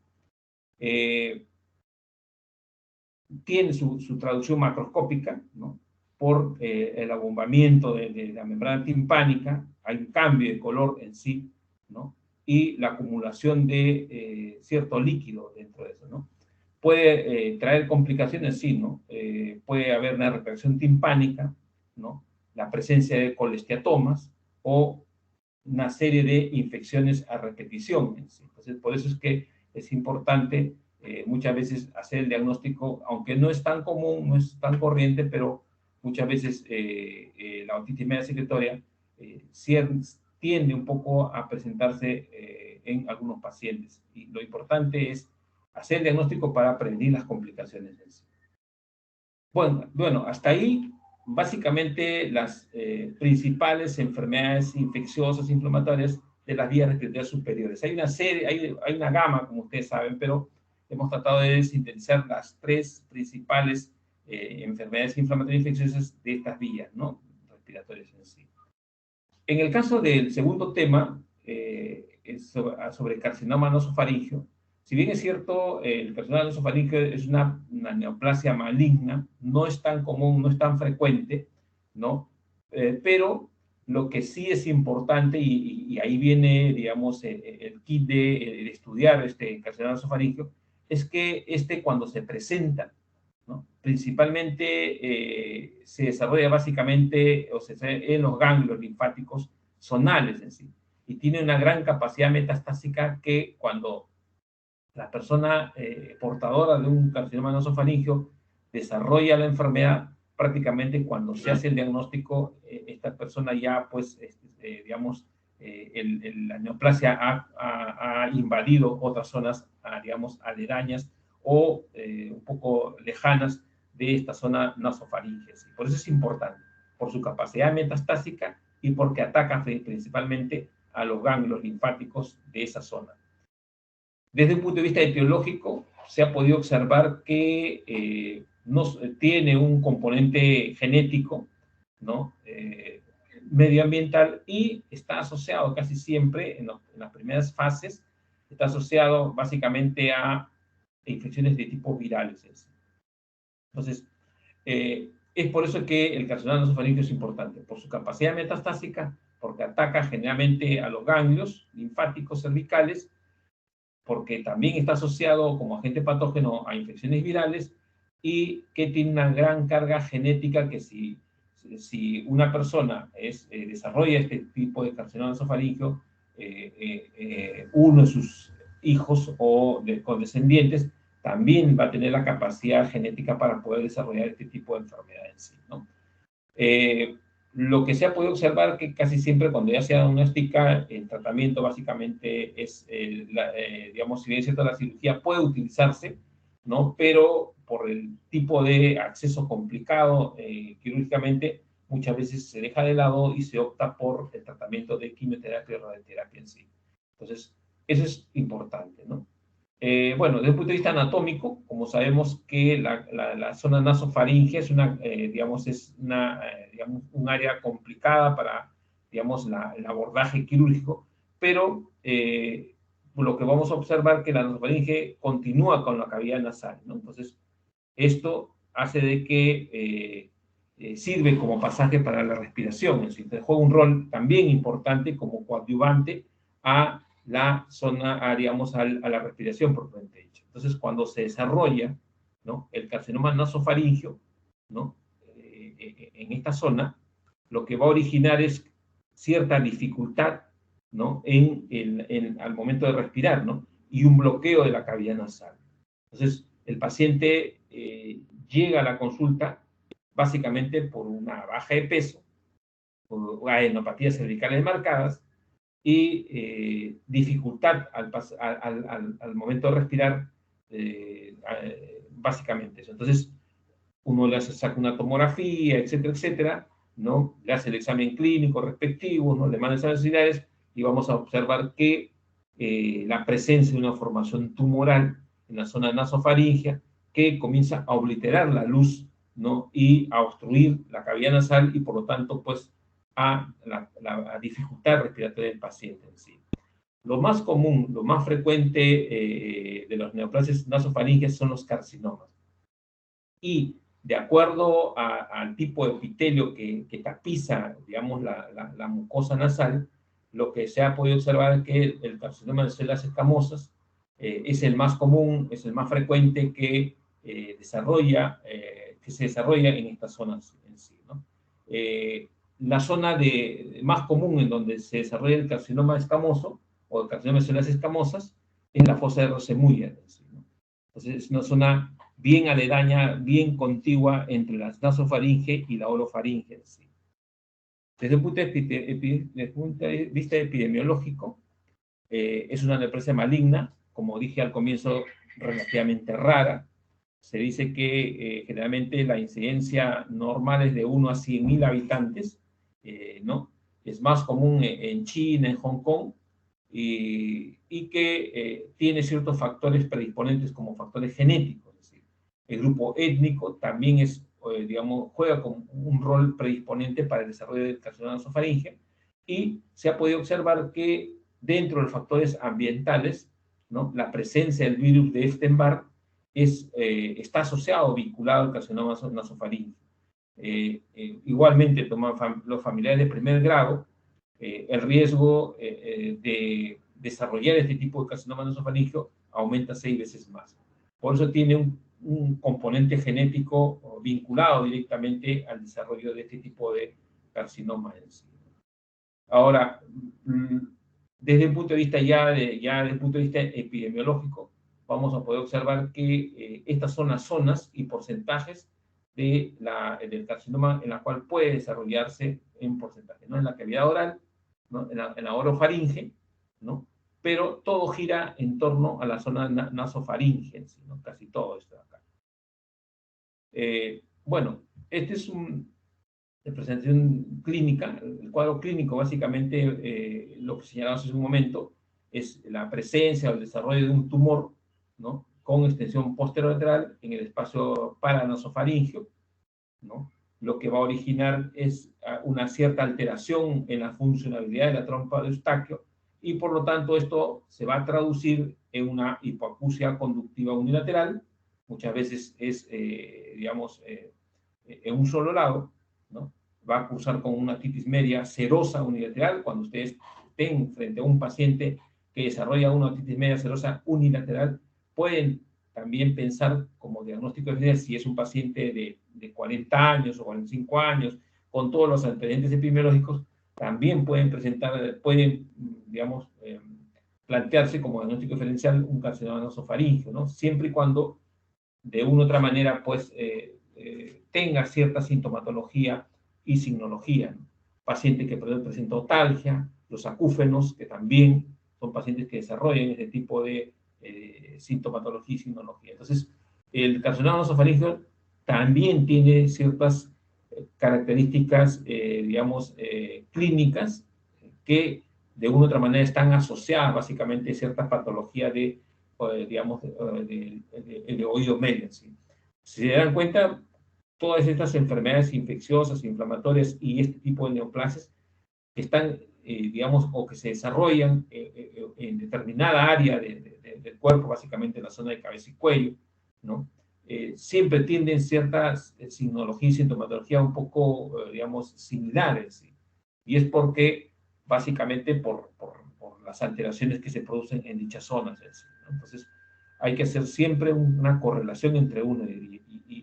A: Tiene su traducción macroscópica, ¿no? Por el abombamiento de la membrana timpánica, hay un cambio de color en sí, ¿no? Y la acumulación de cierto líquido dentro de eso, ¿no? Puede traer complicaciones, sí, ¿no? Puede haber una retracción timpánica, ¿no? La presencia de colesteatomas o una serie de infecciones a repetición. ¿Sí? Entonces, por eso es que es importante muchas veces hacer el diagnóstico, aunque no es tan común, no es tan corriente, pero muchas veces la otitis media secretoria tiende un poco a presentarse en algunos pacientes. Y lo importante es hacer el diagnóstico para prevenir las complicaciones. Bueno, hasta ahí básicamente las principales enfermedades infecciosas inflamatorias de las vías respiratorias superiores. Hay una serie, hay una gama, como ustedes saben, pero hemos tratado de sintetizar las tres principales enfermedades inflamatorias infecciosas de estas vías, ¿no? Respiratorias en sí. En el caso del segundo tema, sobre carcinoma nasofaríngeo, si bien es cierto, el carcinoma nasofaríngeo es una neoplasia maligna, no es tan común, no es tan frecuente, ¿no? Pero lo que sí es importante, y ahí viene, digamos, el kit de estudiar este carcinoma nasofaríngeo, es que cuando se presenta, ¿no? Principalmente se desarrolla básicamente en los ganglios linfáticos zonales en sí, y tiene una gran capacidad metastásica que cuando la persona portadora de un carcinoma nasofaríngeo desarrolla la enfermedad, prácticamente cuando se hace el diagnóstico, esta persona ya, pues, digamos, la neoplasia ha invadido otras zonas, digamos, aledañas o un poco lejanas de esta zona nasofaríngea. Por eso es importante, por su capacidad metastásica y porque ataca principalmente a los ganglios linfáticos de esa zona. Desde un punto de vista etiológico, se ha podido observar que tiene un componente genético, ¿no? Medioambiental, y está asociado casi siempre en las primeras fases, está asociado básicamente a infecciones de tipo virales. Entonces, es por eso que el carcinoma nasofaríngeo es importante, por su capacidad metastásica, porque ataca generalmente a los ganglios linfáticos cervicales, porque también está asociado como agente patógeno a infecciones virales y que tiene una gran carga genética que si una persona desarrolla este tipo de carcinoma nasofaríngeo, uno de sus hijos o condescendientes también va a tener la capacidad genética para poder desarrollar este tipo de enfermedad en sí, ¿no? Lo que se ha podido observar que casi siempre cuando ya se diagnostica, el tratamiento básicamente es, digamos, si bien es cierto, la cirugía puede utilizarse, ¿no? Pero por el tipo de acceso complicado quirúrgicamente, muchas veces se deja de lado y se opta por el tratamiento de quimioterapia y radioterapia en sí. Entonces, eso es importante, ¿no? Bueno, desde el punto de vista anatómico, como sabemos que la zona nasofaríngea es digamos, digamos, un área complicada para, digamos, el abordaje quirúrgico, pero lo que vamos a observar es que la nasofaringe continúa con la cavidad nasal, ¿no? Entonces, esto hace de que sirve como pasaje para la respiración, es decir, juega un rol también importante como coadyuvante a la zona, digamos, a la respiración propiamente dicha. Entonces, cuando se desarrolla, ¿no?, el carcinoma nasofaríngeo, ¿no?, en esta zona, lo que va a originar es cierta dificultad, ¿no? Al momento de respirar, ¿no? Y un bloqueo de la cavidad nasal. Entonces, el paciente llega a la consulta básicamente por una baja de peso, por adenopatías cervicales marcadas y dificultad al momento de respirar, básicamente eso. Entonces, uno le saca una tomografía, etcétera, etcétera, ¿no? Le hace el examen clínico respectivo, ¿no? Le manda esas necesidades y vamos a observar que la presencia de una formación tumoral en la zona nasofaringea que comienza a obliterar la luz, ¿no? Y a obstruir la cavidad nasal y por lo tanto, pues, a la dificultad respiratoria del paciente en sí. Lo más común, lo más frecuente de los neoplasias nasofaríngeas son los carcinomas. Y de acuerdo al tipo de epitelio que tapiza, digamos, la mucosa nasal, lo que se ha podido observar es que el carcinoma de células escamosas es el más común, es el más frecuente que se desarrolla en estas zonas en sí, ¿no? La zona más común en donde se desarrolla el carcinoma escamoso o el carcinoma de células escamosas es la fosa de Rosemuller, ¿no? Entonces es una zona bien aledaña, bien contigua entre la nasofaringe y la orofaringe. ¿Sí? Desde un punto de vista epidemiológico, es una neoplasia maligna, como dije al comienzo, relativamente rara. Se dice que generalmente la incidencia normal es de 1 a 100,000 habitantes, ¿no? Es más común en China, en Hong Kong, y que tiene ciertos factores predisponentes como factores genéticos. Es decir, el grupo étnico también digamos, juega con un rol predisponente para el desarrollo del carcinoma nasofaringeo, y se ha podido observar que dentro de los factores ambientales, ¿no? La presencia del virus de Epstein-Barr está asociado, vinculado al carcinoma nasofaringeo. Igualmente, los familiares de primer grado, el riesgo de desarrollar este tipo de carcinoma nasofaringeo aumenta 6 veces más. Por eso tiene un componente genético vinculado directamente al desarrollo de este tipo de carcinoma en sí. Ahora, desde el punto de vista desde el punto de vista epidemiológico, vamos a poder observar que estas son las zonas y porcentajes del carcinoma en la cual puede desarrollarse en porcentaje, ¿no? En la cavidad oral, ¿no? En la orofaringe, ¿no? Pero todo gira en torno a la zona nasofaringe, ¿no? Casi todo esto de acá. Bueno, este es de presentación clínica. El cuadro clínico, básicamente, lo que señalamos hace un momento, es la presencia o el desarrollo de un tumor, ¿no? Con extensión posterolateral en el espacio paranasofaringeo, ¿no? Lo que va a originar es una cierta alteración en la funcionalidad de la trompa de Eustaquio, y por lo tanto esto se va a traducir en una hipoacusia conductiva unilateral, muchas veces es, digamos, en un solo lado, ¿no? Va a cursar con una otitis media serosa unilateral. Cuando ustedes estén frente a un paciente que desarrolla una otitis media serosa unilateral, pueden también pensar como diagnóstico diferencial si es un paciente de 40 años o 45 años, con todos los antecedentes epidemiológicos, también pueden digamos, plantearse como diagnóstico diferencial un carcinoma nasofaríngeo, ¿no? Siempre y cuando, de una u otra manera, pues, tenga cierta sintomatología y signología, ¿no? Paciente que presenta otalgia, los acúfenos, que también son pacientes que desarrollan este tipo de sintomatología y signología. Entonces, el carcinoma nasofaríngeo también tiene ciertas características, digamos, clínicas que de una u otra manera están asociadas básicamente a ciertas patologías digamos, de oído medio. ¿Sí? Si se dan cuenta, todas estas enfermedades infecciosas, inflamatorias y este tipo de neoplasias que están, digamos, o que se desarrollan en determinada área del cuerpo, básicamente en la zona de cabeza y cuello, ¿no? Siempre tienden ciertas signologías y sintomatología un poco, digamos, similares, ¿sí? Y es porque, básicamente, por las alteraciones que se producen en dichas zonas, ¿sí? ¿No? Entonces, hay que hacer siempre una correlación entre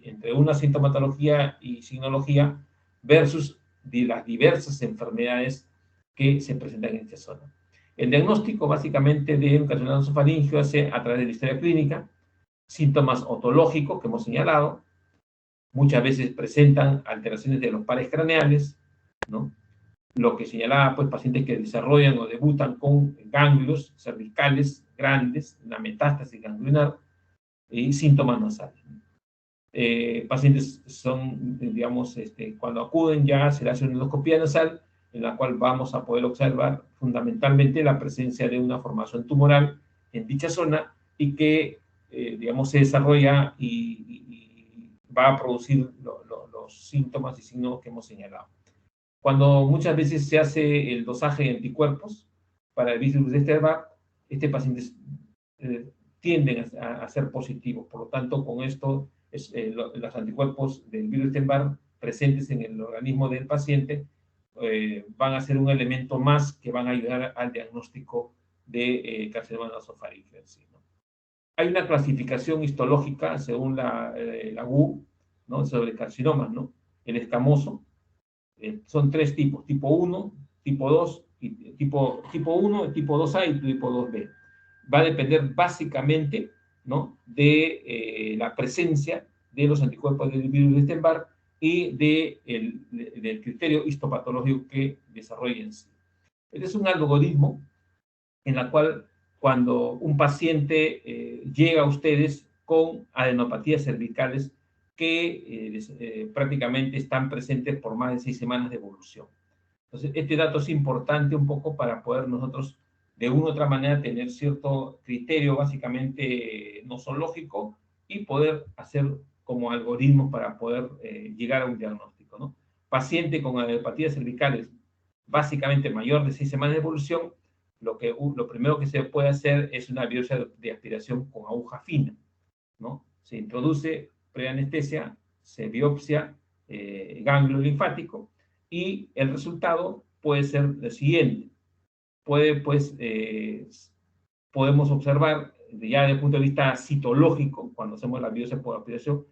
A: entre una sintomatología y signología versus de las diversas enfermedades que se presentan en esta zona. El diagnóstico básicamente de un carcinoma nasofaríngeo hace a través de la historia clínica, síntomas otológicos que hemos señalado, muchas veces presentan alteraciones de los pares craneales, ¿no? Lo que señalaba, pues, pacientes que desarrollan o debutan con ganglios cervicales grandes, una metástasis ganglionar y síntomas nasales. Pacientes son, digamos, cuando acuden ya se le hace una endoscopía nasal, en la cual vamos a poder observar fundamentalmente la presencia de una formación tumoral en dicha zona y que, digamos, se desarrolla y va a producir los síntomas y signos que hemos señalado. Cuando muchas veces se hace el dosaje de anticuerpos para el virus de Epstein-Barr, pacientes tienden a ser positivos. Por lo tanto, con esto, los anticuerpos del virus de Epstein-Barr presentes en el organismo del paciente van a ser un elemento más que van a ayudar al diagnóstico de carcinoma nasofaríngeo, ¿sí? ¿no? Hay una clasificación histológica según la WHO, ¿no? Sobre carcinomas, ¿no? El escamoso, son tres tipos, tipo 1, tipo 2, y tipo 1, tipo 2A y tipo 2B. Va a depender básicamente, ¿no? De la presencia de los anticuerpos del virus de Epstein-Barr y del criterio histopatológico que desarrollen. Este es un algoritmo en la cual cuando un paciente llega a ustedes con adenopatías cervicales que prácticamente están presentes por más de 6 semanas de evolución. Entonces, este dato es importante un poco para poder nosotros, de una u otra manera, tener cierto criterio básicamente nosológico y poder hacer como algoritmos para poder llegar a un diagnóstico, ¿no? Paciente con adenopatías cervicales básicamente mayor de 6 semanas de evolución, lo primero que se puede hacer es una biopsia de aspiración con aguja fina, ¿no? Se introduce preanestesia, se biopsia ganglio linfático y el resultado puede ser el siguiente. Podemos observar ya desde el punto de vista citológico, cuando hacemos la biopsia por aspiración,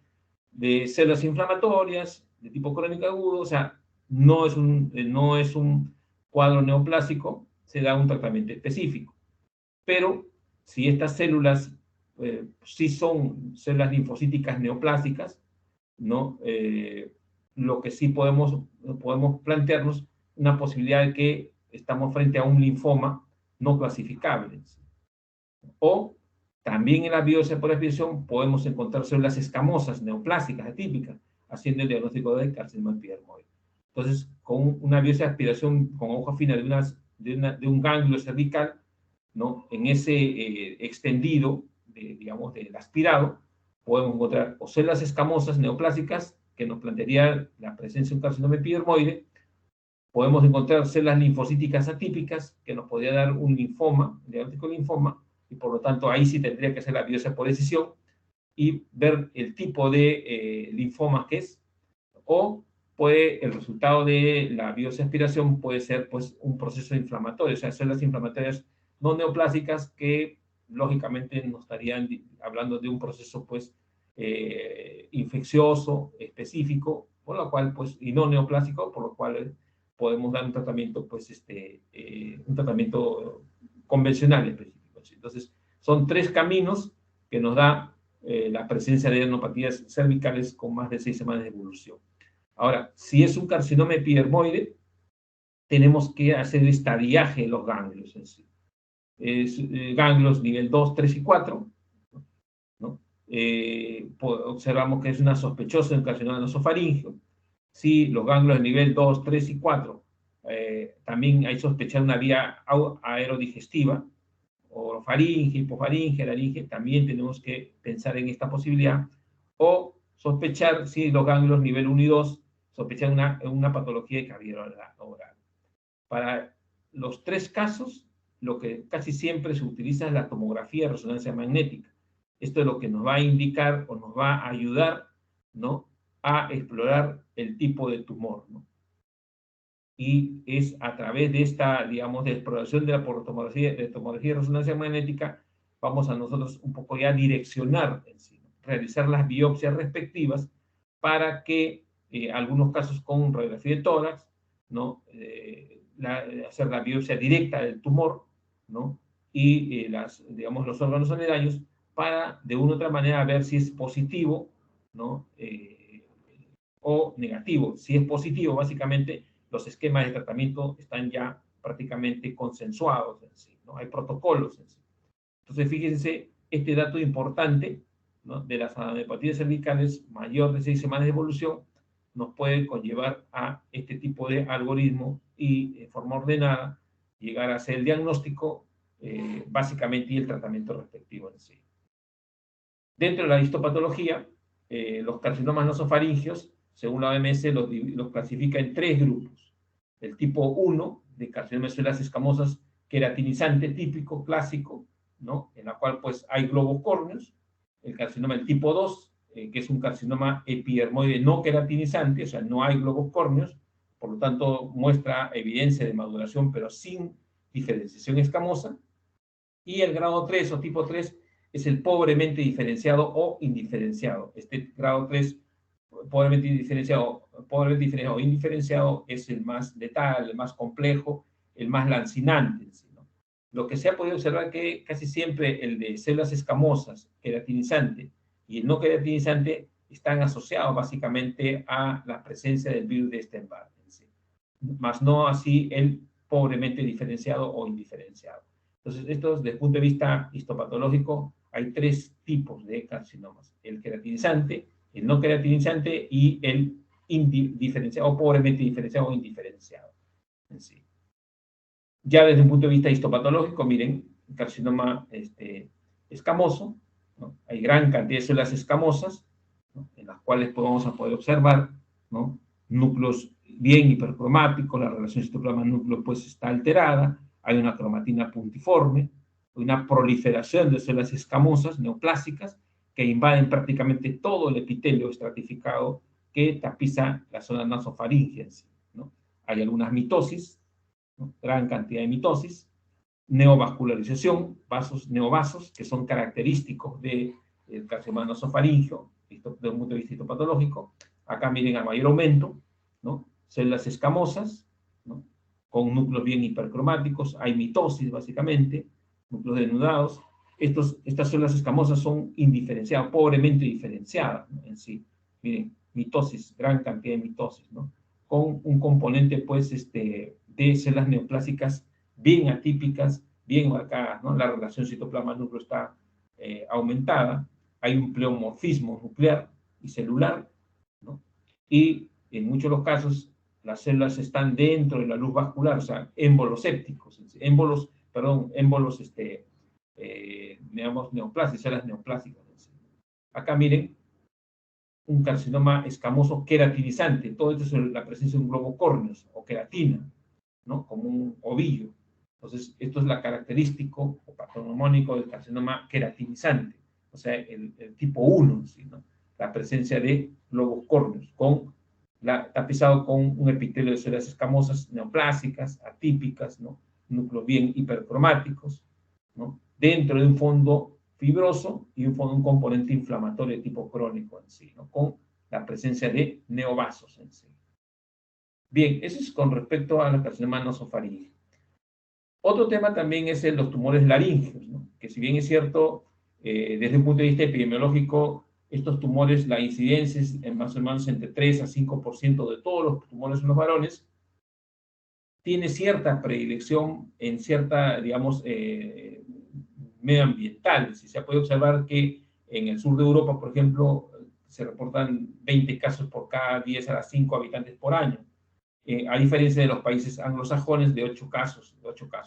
A: de células inflamatorias de tipo crónico agudo, o sea, no es un cuadro neoplásico, se da un tratamiento específico. Pero si estas células sí son células linfocíticas neoplásicas, ¿no? Lo que sí podemos plantearnos una posibilidad de que estamos frente a un linfoma no clasificable. O también en la biopsia por aspiración podemos encontrar células escamosas, neoplásicas, atípicas, haciendo el diagnóstico de carcinoma epidermoide. Entonces, con una biopsia de aspiración con aguja fina de un ganglio cervical, ¿no? En ese extendido, digamos, del aspirado, podemos encontrar o células escamosas neoplásicas, que nos plantearía la presencia de un carcinoma epidermoide. Podemos encontrar células linfocíticas atípicas, que nos podría dar un linfoma, un diagnóstico de linfoma, y por lo tanto ahí sí tendría que hacer la biopsia por decisión y ver el tipo de linfoma que es, o el resultado de la biopsia aspiración puede ser pues un proceso inflamatorio, o sea, células inflamatorias no neoplásicas que lógicamente nos estarían hablando de un proceso pues infeccioso específico, por lo cual pues, y no neoplásico, por lo cual podemos dar un tratamiento pues un tratamiento convencional específico. Entonces, son 3 caminos que nos da la presencia de adenopatías cervicales con más de 6 semanas de evolución. Ahora, si es un carcinoma epidermoide, tenemos que hacer estadiaje de los ganglios en sí. Ganglios nivel 2, 3 y 4, ¿no? Observamos que es una sospechosa en carcinoma nasofaríngeo. Si los ganglios de nivel 2, 3 y 4 también hay sospechar una vía aerodigestiva, o faringe, hipofaringe, laringe, también tenemos que pensar en esta posibilidad, o sospechar si los ganglios nivel 1 y 2 sospechar una patología de cavidad oral. Para los 3 casos, lo que casi siempre se utiliza es la tomografía de resonancia magnética. Esto es lo que nos va a indicar o nos va a ayudar, ¿no?, a explorar el tipo de tumor, ¿no? Y es a través de esta, digamos, de exploración de la tomografía de resonancia magnética, vamos a nosotros un poco ya direccionar, realizar las biopsias respectivas para que algunos casos con radiografía de tórax, ¿no? Hacer la biopsia directa del tumor, ¿no? Y digamos, los órganos aledaños para, de una u otra manera, ver si es positivo, ¿no? O negativo. Si es positivo, básicamente, los esquemas de tratamiento están ya prácticamente consensuados en sí, ¿no? Hay protocolos en sí. Entonces, fíjense, este dato importante, ¿no? De las adenopatías cervicales mayor de 6 semanas de evolución nos puede conllevar a este tipo de algoritmo y, de forma ordenada, llegar a hacer el diagnóstico, básicamente, y el tratamiento respectivo en sí. Dentro de la histopatología, los carcinomas nasofaringeos, según la OMS, los clasifica en 3 grupos. El tipo 1, de carcinoma de células escamosas, queratinizante típico, clásico, ¿no? En la cual pues hay globos córneos. El carcinoma del tipo 2, que es un carcinoma epidermoide no queratinizante, o sea, no hay globos córneos, por lo tanto muestra evidencia de maduración, pero sin diferenciación escamosa. Y el grado 3 o tipo 3 es el pobremente diferenciado o indiferenciado. Este grado 3, pobremente diferenciado o indiferenciado, es el más letal, el más complejo, el más lancinante, ¿no? Lo que se ha podido observar que casi siempre el de células escamosas, queratinizante, y el no queratinizante están asociados básicamente a la presencia del virus de Epstein-Barr, ¿sí? Más no así el pobremente diferenciado o indiferenciado. Entonces, estos, desde el punto de vista histopatológico, hay 3 tipos de carcinomas: el queratinizante, el no queratinizante y el diferenciado, o pobremente diferenciado o indiferenciado en sí. Ya desde un punto de vista histopatológico, miren, carcinoma escamoso, ¿no? Hay gran cantidad de células escamosas, ¿no? En las cuales vamos a poder observar, ¿no? Núcleos bien hipercromáticos, la relación citoplasma-núcleo pues está alterada, hay una cromatina puntiforme, una proliferación de células escamosas neoplásicas que invaden prácticamente todo el epitelio estratificado que tapiza la zona nasofaringea, ¿no? Hay algunas mitosis, ¿no? Gran cantidad de mitosis, neovascularización, vasos neovasos, que son característicos del carcinoma nasofaríngeo, desde un punto de vista histopatológico. Acá miren a mayor aumento, ¿no? Células escamosas, ¿no? Con núcleos bien hipercromáticos, hay mitosis básicamente, núcleos denudados. Estas células escamosas son indiferenciadas, pobremente diferenciadas, ¿no? En sí. Miren, mitosis, gran cantidad de mitosis, ¿no? Con un componente, pues, de células neoplásicas bien atípicas, bien marcadas, ¿no? La relación citoplasma-núcleo está aumentada, hay un pleomorfismo nuclear y celular, ¿no? Y en muchos de los casos las células están dentro de la luz vascular, o sea, émbolos sépticos, émbolos, digamos, neoplásicos, células neoplásicas. Acá miren, un carcinoma escamoso queratinizante, todo esto es la presencia de un globo córneos o queratina, ¿no? Como un ovillo. Entonces, esto es la característico o patognomónico del carcinoma queratinizante, o sea, el tipo 1, ¿sí, no? La presencia de globos córneos, tapizado con un epitelio de células escamosas neoplásicas, atípicas, ¿no? Núcleos bien hipercromáticos, ¿no? Dentro de un fondo fibroso y un componente inflamatorio de tipo crónico en sí, ¿no? Con la presencia de neovasos en sí. Bien, eso es con respecto a la carcinoma nasofaríngeo. Otro tema también es los tumores laríngeos, ¿no? Que si bien es cierto, desde un punto de vista epidemiológico, estos tumores, la incidencia es más o menos entre 3 a 5% de todos los tumores en los varones, tiene cierta predilección en cierta, digamos, medioambiental. Si se puede observar que en el sur de Europa, por ejemplo, se reportan 20 casos por cada 10 a las 5 habitantes por año. A diferencia de los países anglosajones de 8 casos.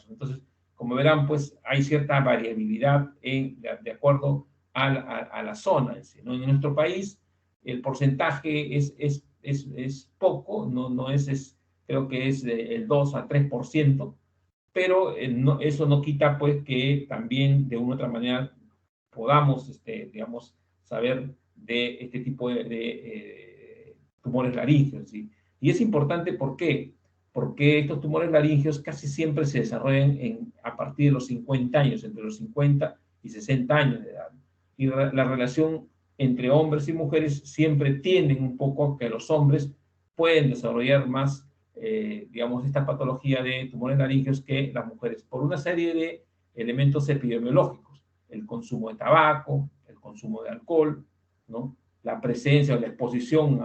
A: Entonces, como verán, pues hay cierta variabilidad de acuerdo a la zona. ¿No? En nuestro país el porcentaje es poco, no es, creo que es el 2 a 3%, pero eso no quita pues que también de una u otra manera podamos, digamos, saber de este tipo de tumores laríngeos, ¿sí? Y es importante, ¿por qué? Porque estos tumores laríngeos casi siempre se desarrollan a partir de los 50 años, entre los 50 y 60 años de edad. Y la relación entre hombres y mujeres siempre tienden un poco a que los hombres pueden desarrollar más, digamos, esta patología de tumores laríngeos que las mujeres, por una serie de elementos epidemiológicos, el consumo de tabaco, el consumo de alcohol, ¿no? La presencia o la exposición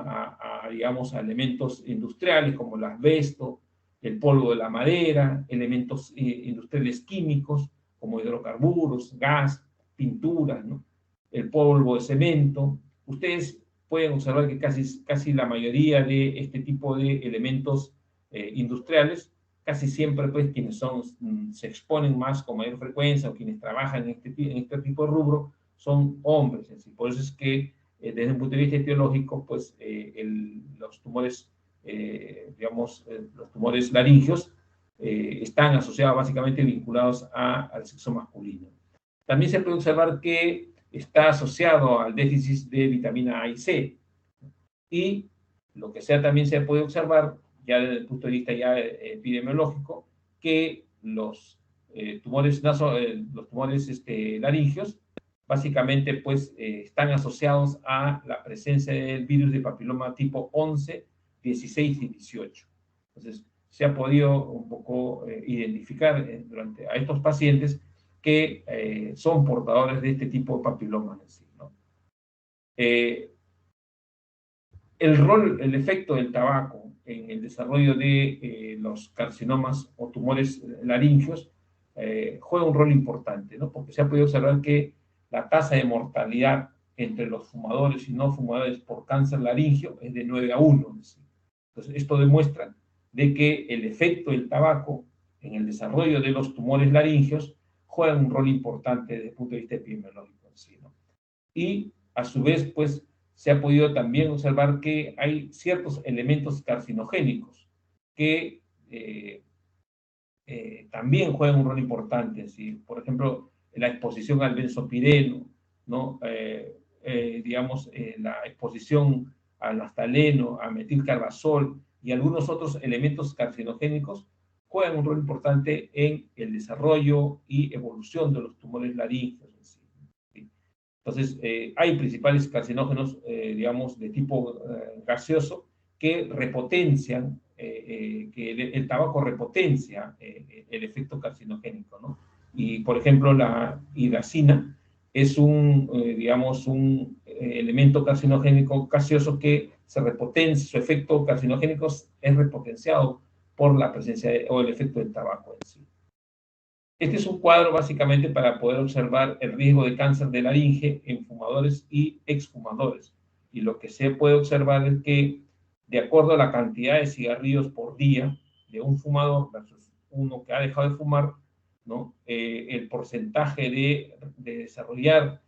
A: digamos, a elementos industriales como el asbesto, el polvo de la madera, elementos industriales químicos como hidrocarburos, gas, pinturas, ¿no? El polvo de cemento. Ustedes pueden observar que casi la mayoría de este tipo de elementos industriales, casi siempre pues quienes se exponen más con mayor frecuencia o quienes trabajan en este tipo de rubro son hombres. ¿Sí? Por eso es que desde un punto de vista etiológico, pues los tumores, digamos, los tumores laringeos están asociados básicamente vinculados al sexo masculino. También se puede observar que está asociado al déficit de vitamina A y C. Y lo que también se puede observar, ya desde el punto de vista ya epidemiológico, que los tumores laringeos básicamente pues están asociados a la presencia del virus de papiloma tipo 11, 16 y 18. Entonces, se ha podido un poco identificar a estos pacientes que son portadores de este tipo de papiloma en sí, ¿no? El efecto del tabaco en el desarrollo de los carcinomas o tumores laringeos juega un rol importante, ¿no? Porque se ha podido observar que la tasa de mortalidad entre los fumadores y no fumadores por cáncer laringeo es de 9 a 1. Entonces, esto demuestra de que el efecto del tabaco en el desarrollo de los tumores laringeos juega un rol importante desde el punto de vista epidemiológico en sí, ¿no? Y a su vez, pues, se ha podido también observar que hay ciertos elementos carcinogénicos que también juegan un rol importante. ¿Sí? Por ejemplo, la exposición al benzopireno, ¿no? Digamos, la exposición al naftaleno, a metilcarbazol y algunos otros elementos carcinogénicos juegan un rol importante en el desarrollo y evolución de los tumores laringeos. ¿Sí? Entonces, hay principales carcinógenos, digamos, de tipo gaseoso que repotencian, que el tabaco repotencia el efecto carcinogénico, ¿no? Y, por ejemplo, la hidrazina es digamos, un elemento carcinogénico gaseoso que se repotencia, su efecto carcinogénico es repotenciado por la presencia o el efecto del tabaco en sí. Este es un cuadro básicamente para poder observar el riesgo de cáncer de laringe en fumadores y exfumadores. Y lo que se puede observar es que, de acuerdo a la cantidad de cigarrillos por día de un fumador versus uno que ha dejado de fumar, ¿no? El porcentaje de desarrollar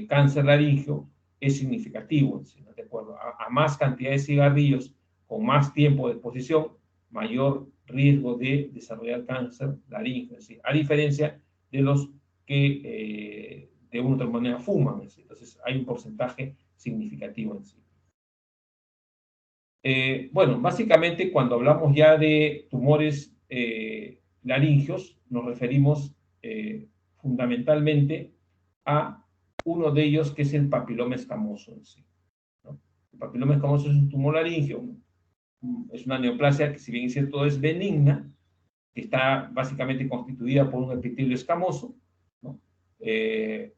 A: cáncer laríngeo es significativo. ¿Sí? De acuerdo a más cantidad de cigarrillos con más tiempo de exposición, mayor riesgo de desarrollar cáncer laríngeo, ¿sí? A diferencia de los que de una u otra manera fuman, ¿sí? Entonces hay un porcentaje significativo en sí. Bueno, básicamente cuando hablamos ya de tumores laringeos, nos referimos fundamentalmente a uno de ellos que es el papiloma escamoso en sí, ¿no? El papiloma escamoso es un tumor laringeo, es una neoplasia que, si bien es cierto, es benigna, que está básicamente constituida por un epitelio escamoso, ¿no? Que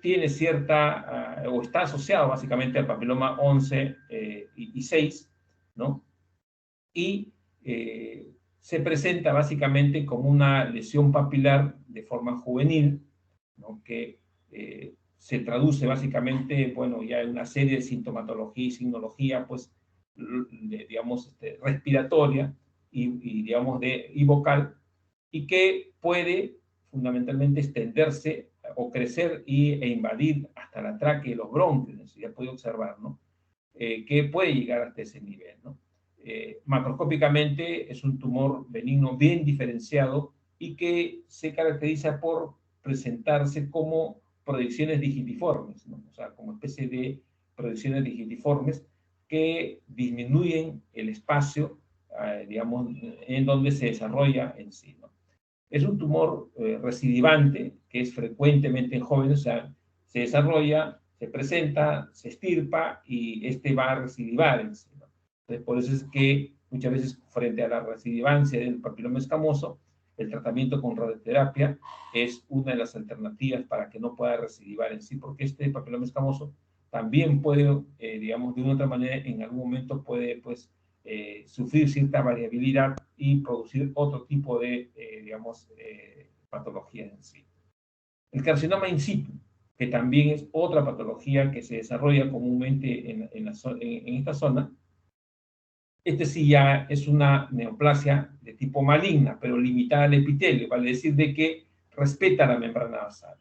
A: tiene cierta, o está asociado básicamente al papiloma 11 y 6, ¿no? Y se presenta básicamente como una lesión papilar de forma juvenil, ¿no? Que se traduce básicamente, bueno, ya en una serie de sintomatología y signología, pues, digamos, respiratoria digamos, y vocal, y que puede fundamentalmente extenderse o crecer e invadir hasta la tráquea y los bronquios, ya puede observar, ¿no? Que puede llegar hasta ese nivel, ¿no? Macroscópicamente es un tumor benigno bien diferenciado y que se caracteriza por presentarse como proyecciones digitiformes, ¿no? O sea, como especie de proyecciones digitiformes que disminuyen el espacio, digamos, en donde se desarrolla en sí, ¿no? Es un tumor recidivante que es frecuentemente en jóvenes, o sea, se desarrolla, se presenta, se extirpa y este va a recidivar en sí, ¿no? Entonces, por eso es que muchas veces frente a la recidivancia del papiloma escamoso, el tratamiento con radioterapia es una de las alternativas para que no pueda recidivar en sí, porque este papiloma escamoso también puede, digamos, de una u otra manera, en algún momento puede, pues, sufrir cierta variabilidad y producir otro tipo de, digamos, patología en sí. El carcinoma in situ, que también es otra patología que se desarrolla comúnmente en esta zona. Este sí ya es una neoplasia de tipo maligna, pero limitada al epitelio, vale decir de que respeta la membrana basal.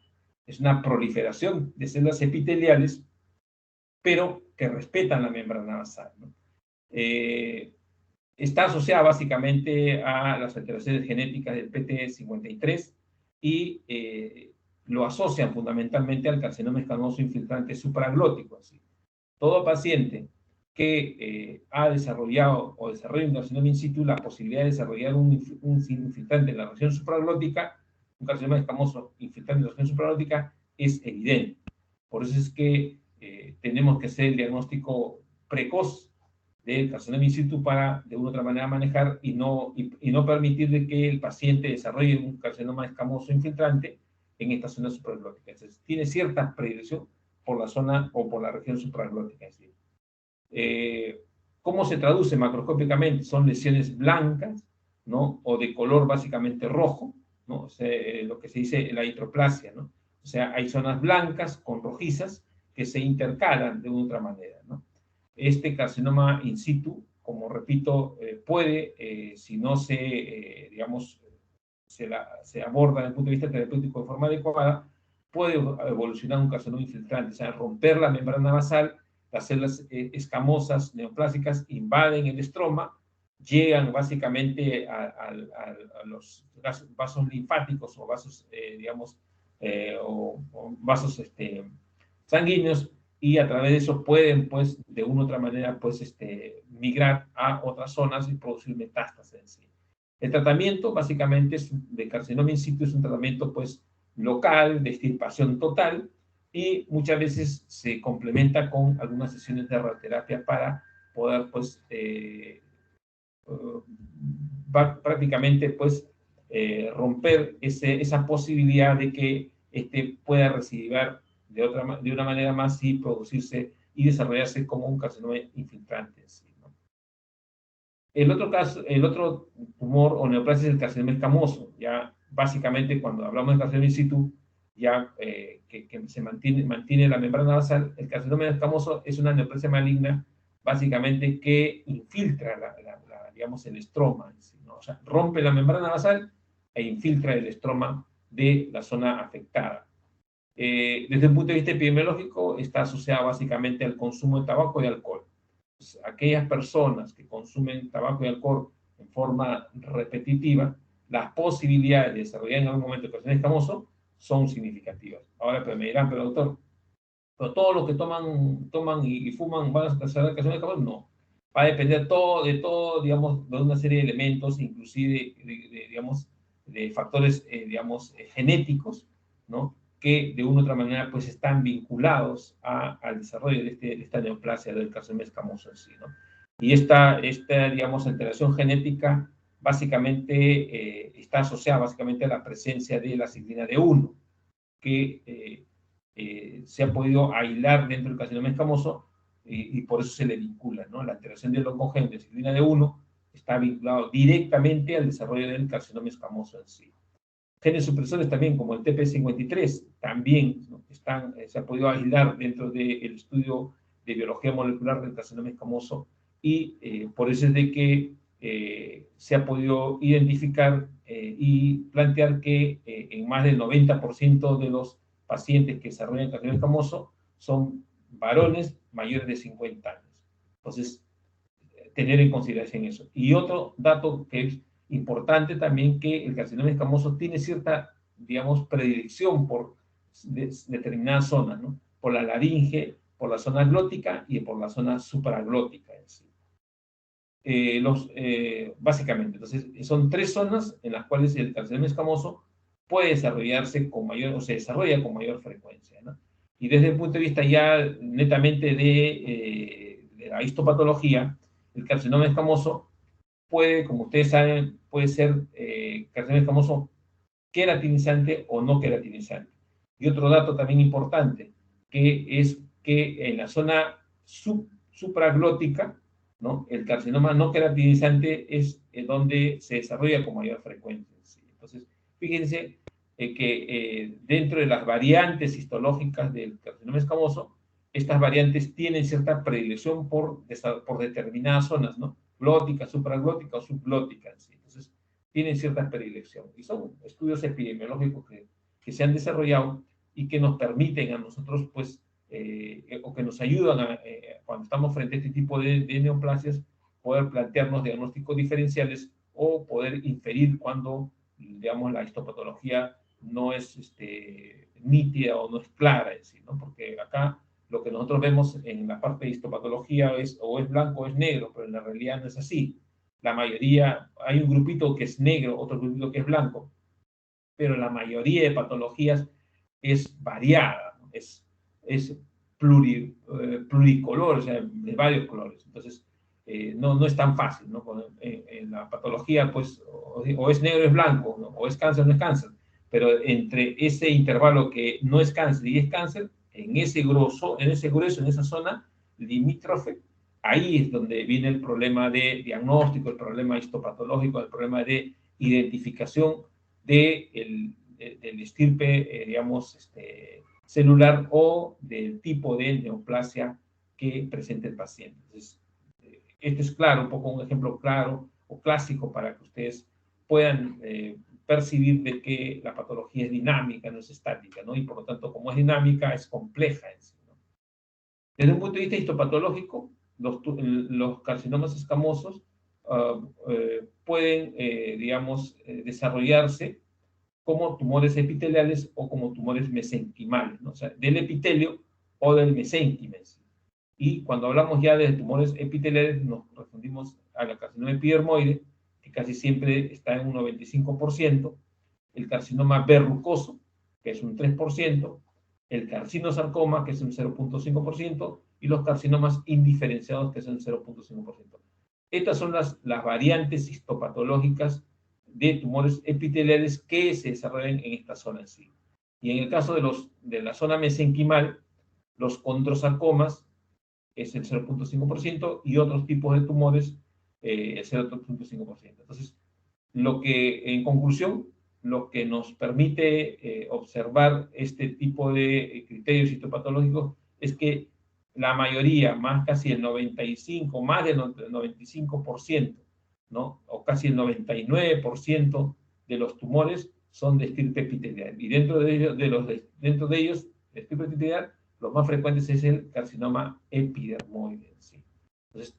A: Es una proliferación de células epiteliales, pero que respetan la membrana basal, ¿no? Está asociada básicamente a las alteraciones genéticas del PT53 y lo asocian fundamentalmente al carcinoma escamoso infiltrante supraglótico. Así. Todo paciente que ha desarrollado o desarrolla un carcinoma in situ, la posibilidad de desarrollar un infiltrante en la región supraglótica, un carcinoma escamoso infiltrante en la región supraglótica, es evidente. Por eso es que tenemos que hacer el diagnóstico precoz del carcinoma in situ para de una u otra manera manejar y no permitir de que el paciente desarrolle un carcinoma escamoso infiltrante en esta zona supraglótica. Entonces, tiene cierta predilección por la zona o por la región supraglótica. Es decir, ¿cómo se traduce macroscópicamente? Son lesiones blancas, ¿no? O de color básicamente rojo, ¿no? O sea, lo que se dice la hitroplasia, ¿no? O sea, hay zonas blancas con rojizas que se intercalan de una otra manera, ¿no? Este carcinoma in situ, como repito, puede, si no se, digamos, se aborda desde el punto de vista terapéutico de forma adecuada, puede evolucionar un carcinoma infiltrante, o sea, romper la membrana basal, las células escamosas neoplásicas invaden el estroma, llegan básicamente a los vasos linfáticos o vasos, digamos, o vasos sanguíneos, y a través de eso pueden, pues, de una u otra manera, pues, migrar a otras zonas y producir metástasis en sí. El tratamiento, básicamente, de carcinoma in situ es un tratamiento, pues, local, de extirpación total, y muchas veces se complementa con algunas sesiones de radioterapia para poder, pues, prácticamente, pues, romper esa posibilidad de que pueda recidivar de una manera más y producirse y desarrollarse como un carcinoma infiltrante. ¿Sí? ¿No? El otro tumor o neoplasia es el carcinoma escamoso. Ya básicamente cuando hablamos de carcinoma in situ, ya que se mantiene la membrana basal, el carcinoma escamoso es una neoplasia maligna básicamente que infiltra digamos, el estroma, ¿no? O sea, rompe la membrana basal e infiltra el estroma de la zona afectada. Desde el punto de vista epidemiológico, está asociada básicamente al consumo de tabaco y alcohol. Pues, aquellas personas que consumen tabaco y alcohol en forma repetitiva, las posibilidades de desarrollar en algún momento carcinoma escamoso son significativas. Ahora, pues me dirán, pero doctor, pero todos los que toman y fuman van a desarrollar carcinoma escamoso, no. Va a depender todo, digamos, de una serie de elementos, inclusive, digamos, de factores, digamos, genéticos, ¿no? Que de una u otra manera, pues, están vinculados al desarrollo de esta neoplasia del carcinoma escamoso en sí, ¿no? Y esta, digamos, alteración genética básicamente está asociada básicamente a la presencia de la ciclina D1, que se ha podido aislar dentro del carcinoma escamoso y por eso se le vincula, ¿no? La alteración del oncogen de ciclina D1 está vinculado directamente al desarrollo del carcinoma escamoso en sí. Genes supresores también, como el TP53, también, ¿no? Se ha podido aislar dentro del estudio de biología molecular del carcinoma escamoso y por eso es de que se ha podido identificar y plantear que en más del 90% de los pacientes que desarrollan carcinoma escamoso son varones mayores de 50 años. Entonces, tener en consideración eso. Y otro dato que es importante también, que el carcinoma escamoso tiene cierta, digamos, predilección por determinadas zonas, ¿no? Por la laringe, por la zona glótica y por la zona supraglótica en sí. Básicamente, entonces, son tres zonas en las cuales el carcinoma escamoso puede desarrollarse con mayor, o se desarrolla con mayor frecuencia, ¿no? Y desde el punto de vista ya netamente de la histopatología, el carcinoma escamoso puede, como ustedes saben, puede ser carcinoma escamoso queratinizante o no queratinizante. Y otro dato también importante, que es que en la zona supraglótica, ¿no? El carcinoma no queratinizante es donde se desarrolla con mayor frecuencia. ¿Sí? Entonces, fíjense que dentro de las variantes histológicas del carcinoma escamoso, estas variantes tienen cierta predilección por determinadas zonas, ¿no? Glótica, supraglótica o subglótica. ¿Sí? Entonces, tienen cierta predilección. Y son estudios epidemiológicos que se han desarrollado y que nos permiten a nosotros, pues, o que nos ayudan cuando estamos frente a este tipo de neoplasias, poder plantearnos diagnósticos diferenciales o poder inferir cuando, digamos, la histopatología no es nítida o no es clara en sí, ¿no? Porque acá lo que nosotros vemos en la parte de histopatología es o es blanco o es negro, pero en la realidad no es así. La mayoría, hay un grupito que es negro, otro grupito que es blanco, pero la mayoría de patologías es variada, ¿no? Es pluricolor, o sea, de varios colores. Entonces, no es tan fácil, ¿no? En la patología, pues, o es negro o es blanco, ¿no? O es cáncer o no es cáncer, pero entre ese intervalo que no es cáncer y es cáncer, en ese grueso, en esa zona limítrofe, ahí es donde viene el problema de diagnóstico, el problema histopatológico, el problema de identificación del estirpe, digamos, celular o del tipo de neoplasia que presenta el paciente. Entonces, esto es claro, un poco un ejemplo claro o clásico para que ustedes puedan percibir de que la patología es dinámica, no es estática, ¿no? Y por lo tanto, como es dinámica, es compleja en sí, ¿no? Desde un punto de vista histopatológico, los carcinomas escamosos pueden, digamos, desarrollarse como tumores epiteliales o como tumores mesenquimales, ¿no? O sea, del epitelio o del mesénquima. Y cuando hablamos ya de tumores epiteliales, nos referimos a la carcinoma epidermoide, que casi siempre está en un 95%, el carcinoma verrucoso, que es un 3%, el carcinosarcoma, que es un 0.5%, y los carcinomas indiferenciados, que son 0.5%. Estas son las variantes histopatológicas de tumores epiteliales que se desarrollan en esta zona en sí. Y en el caso de la zona mesenquimal, los condrosarcomas es el 0.5% y otros tipos de tumores el 0.5%. Entonces, en conclusión, lo que nos permite observar este tipo de criterios histopatológicos es que la mayoría, más casi el 95, más del 95%, ¿no? O casi el 99% de los tumores son de estirpe epitelial. Y dentro de ellos, de estirpe epitelial, los más frecuentes es el carcinoma epidermoide. ¿Sí? Entonces,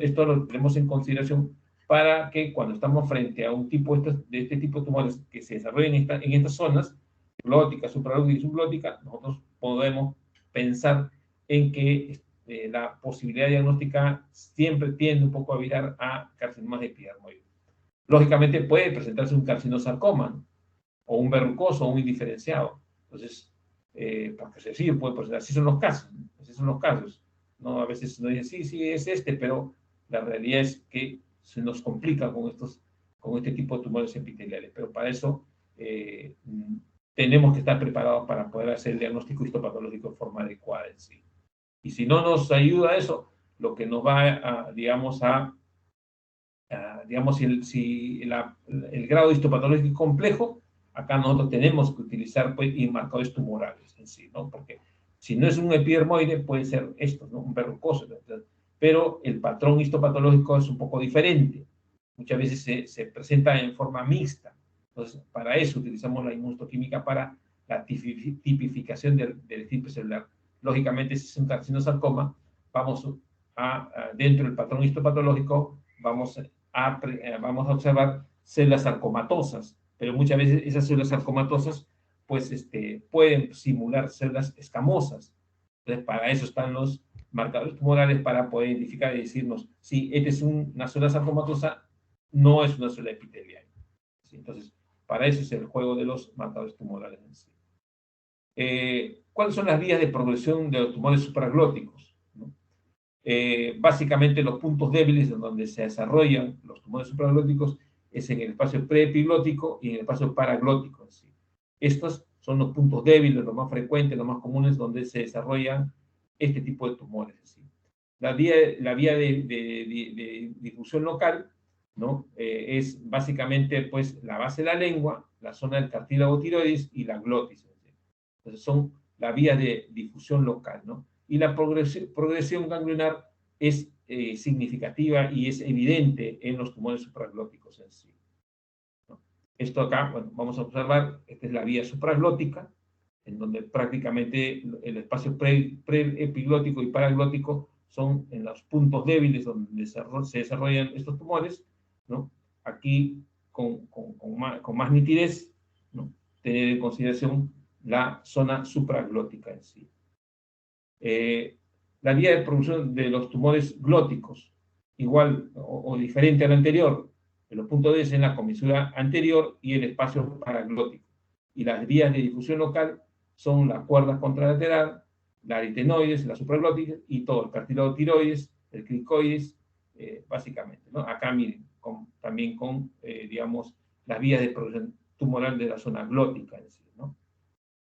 A: esto lo tenemos en consideración para que cuando estamos frente a un tipo de este tipo de tumores que se desarrollan en estas zonas, glótica, supraglótica y subglótica, nosotros podemos pensar en que la posibilidad diagnóstica siempre tiende un poco a virar a carcinomas epidermoides. Lógicamente puede presentarse un carcinosarcoma, ¿no? O un verrucoso o un indiferenciado. Entonces, porque sí, puede presentar, así son los casos, ¿no? Así son los casos. ¿No? A veces nos dicen, sí, es pero la realidad es que se nos complica con este tipo de tumores epiteliales. Pero para eso tenemos que estar preparados para poder hacer el diagnóstico histopatológico de forma adecuada en sí. Y si no nos ayuda eso, lo que nos va, digamos, digamos, si el grado de histopatológico es complejo, acá nosotros tenemos que utilizar pues, marcadores tumorales en sí, ¿no? Porque si no es un epidermoide, puede ser esto, ¿no? Un verrucoso. Pero el patrón histopatológico es un poco diferente. Muchas veces se presenta en forma mixta. Entonces, para eso utilizamos la inmunohistoquímica para la tipificación del estirpe celular. Lógicamente, si es un carcinosarcoma, vamos dentro del patrón histopatológico, vamos a observar células sarcomatosas, pero muchas veces esas células sarcomatosas pues, pueden simular células escamosas. Entonces, para eso están los marcadores tumorales para poder identificar y decirnos si esta es una célula sarcomatosa, no es una célula epitelial. ¿Sí? Entonces, para eso es el juego de los marcadores tumorales en sí. ¿Cuáles son las vías de progresión de los tumores supraglóticos? ¿No? Básicamente los puntos débiles en donde se desarrollan los tumores supraglóticos es en el espacio preepiglótico y en el espacio paraglótico. ¿Sí? Estos son los puntos débiles, los más frecuentes, los más comunes, donde se desarrollan este tipo de tumores. ¿Sí? La vía de difusión local, ¿no? Es básicamente pues, la base de la lengua, la zona del cartílago tiroides y la glotis. ¿Sí? Entonces son las vías de difusión local, ¿no? Y la progresión ganglionar es significativa y es evidente en los tumores supraglóticos en sí. ¿No? Esto acá, bueno, vamos a observar, esta es la vía supraglótica, en donde prácticamente el espacio preepiglótico y paraglótico son en los puntos débiles donde se desarrollan estos tumores, ¿no? Aquí con más nitidez, ¿no? Tener en consideración la zona supraglótica en sí. La vía de producción de los tumores glóticos, igual o diferente a la anterior, en los puntos D en la comisura anterior y el espacio paraglótico. Y las vías de difusión local son las cuerdas contralateral, la aritenoides, la supraglótica y todo, el cartílago tiroides, el cricoides, básicamente, ¿no? Acá miren, también con, digamos, las vías de producción tumoral de la zona glótica en sí, ¿no?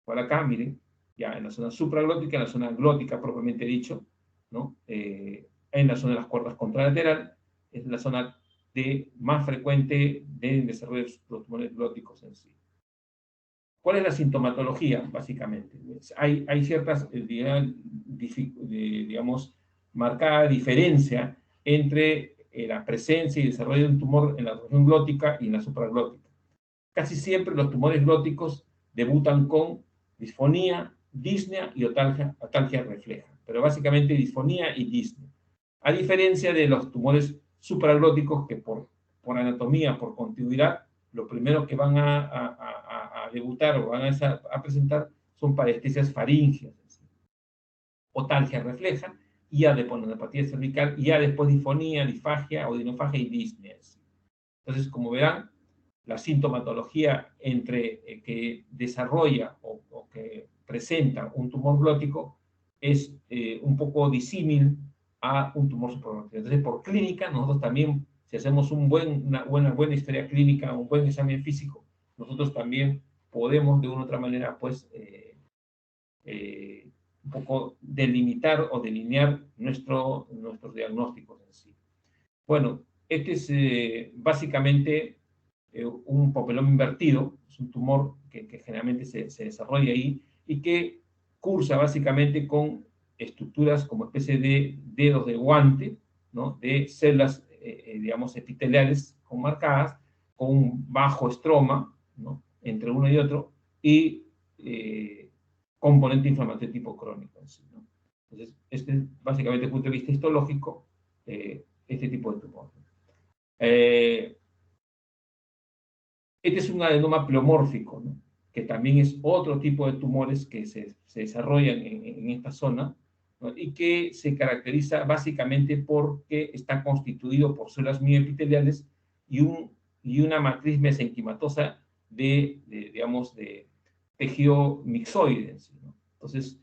A: Por acá, miren, ya en la zona supraglótica, en la zona glótica propiamente dicho, ¿no? En la zona de las cuerdas contralateral, es la zona más frecuente de desarrollo de los tumores glóticos en sí. ¿Cuál es la sintomatología, básicamente? Hay ciertas, digamos, marcada diferencia entre la presencia y desarrollo de un tumor en la región glótica y en la supraglótica. Casi siempre los tumores glóticos debutan con disfonía, disnea y atalgia refleja, pero básicamente disfonía y disnea. A diferencia de los tumores supraglóticos que por anatomía, por continuidad, lo primero que van a debutar o van a presentar son parestesias faríngeas, otalgia refleja, y ya después neuropatía cervical, y ya después disfonía, disfagia, odinofagia y disnea. Entonces, como verán, la sintomatología entre que desarrolla o que presenta un tumor glótico es un poco disímil a un tumor supraglótico. Entonces, por clínica, nosotros también, si hacemos una buena historia clínica, un buen examen físico, nosotros también podemos de una u otra manera, pues, un poco delimitar o delinear nuestros diagnósticos en sí. Bueno, este es básicamente un papiloma invertido, es un tumor que generalmente se desarrolla ahí y que cursa básicamente con estructuras como especie de dedos de guante, ¿no? De células, digamos, epiteliales marcadas, con un bajo estroma, ¿no? Entre uno y otro, y componente inflamatorio tipo crónico. ¿Sí? ¿No? Entonces, este es básicamente desde el punto de vista histológico, este tipo de tumor. Este es un adenoma pleomórfico, ¿no? Que también es otro tipo de tumores que se desarrollan en esta zona, ¿no? Y que se caracteriza básicamente porque está constituido por células mioepiteliales y una matriz mesenquimatosa digamos, de tejido mixoide. ¿No? Entonces,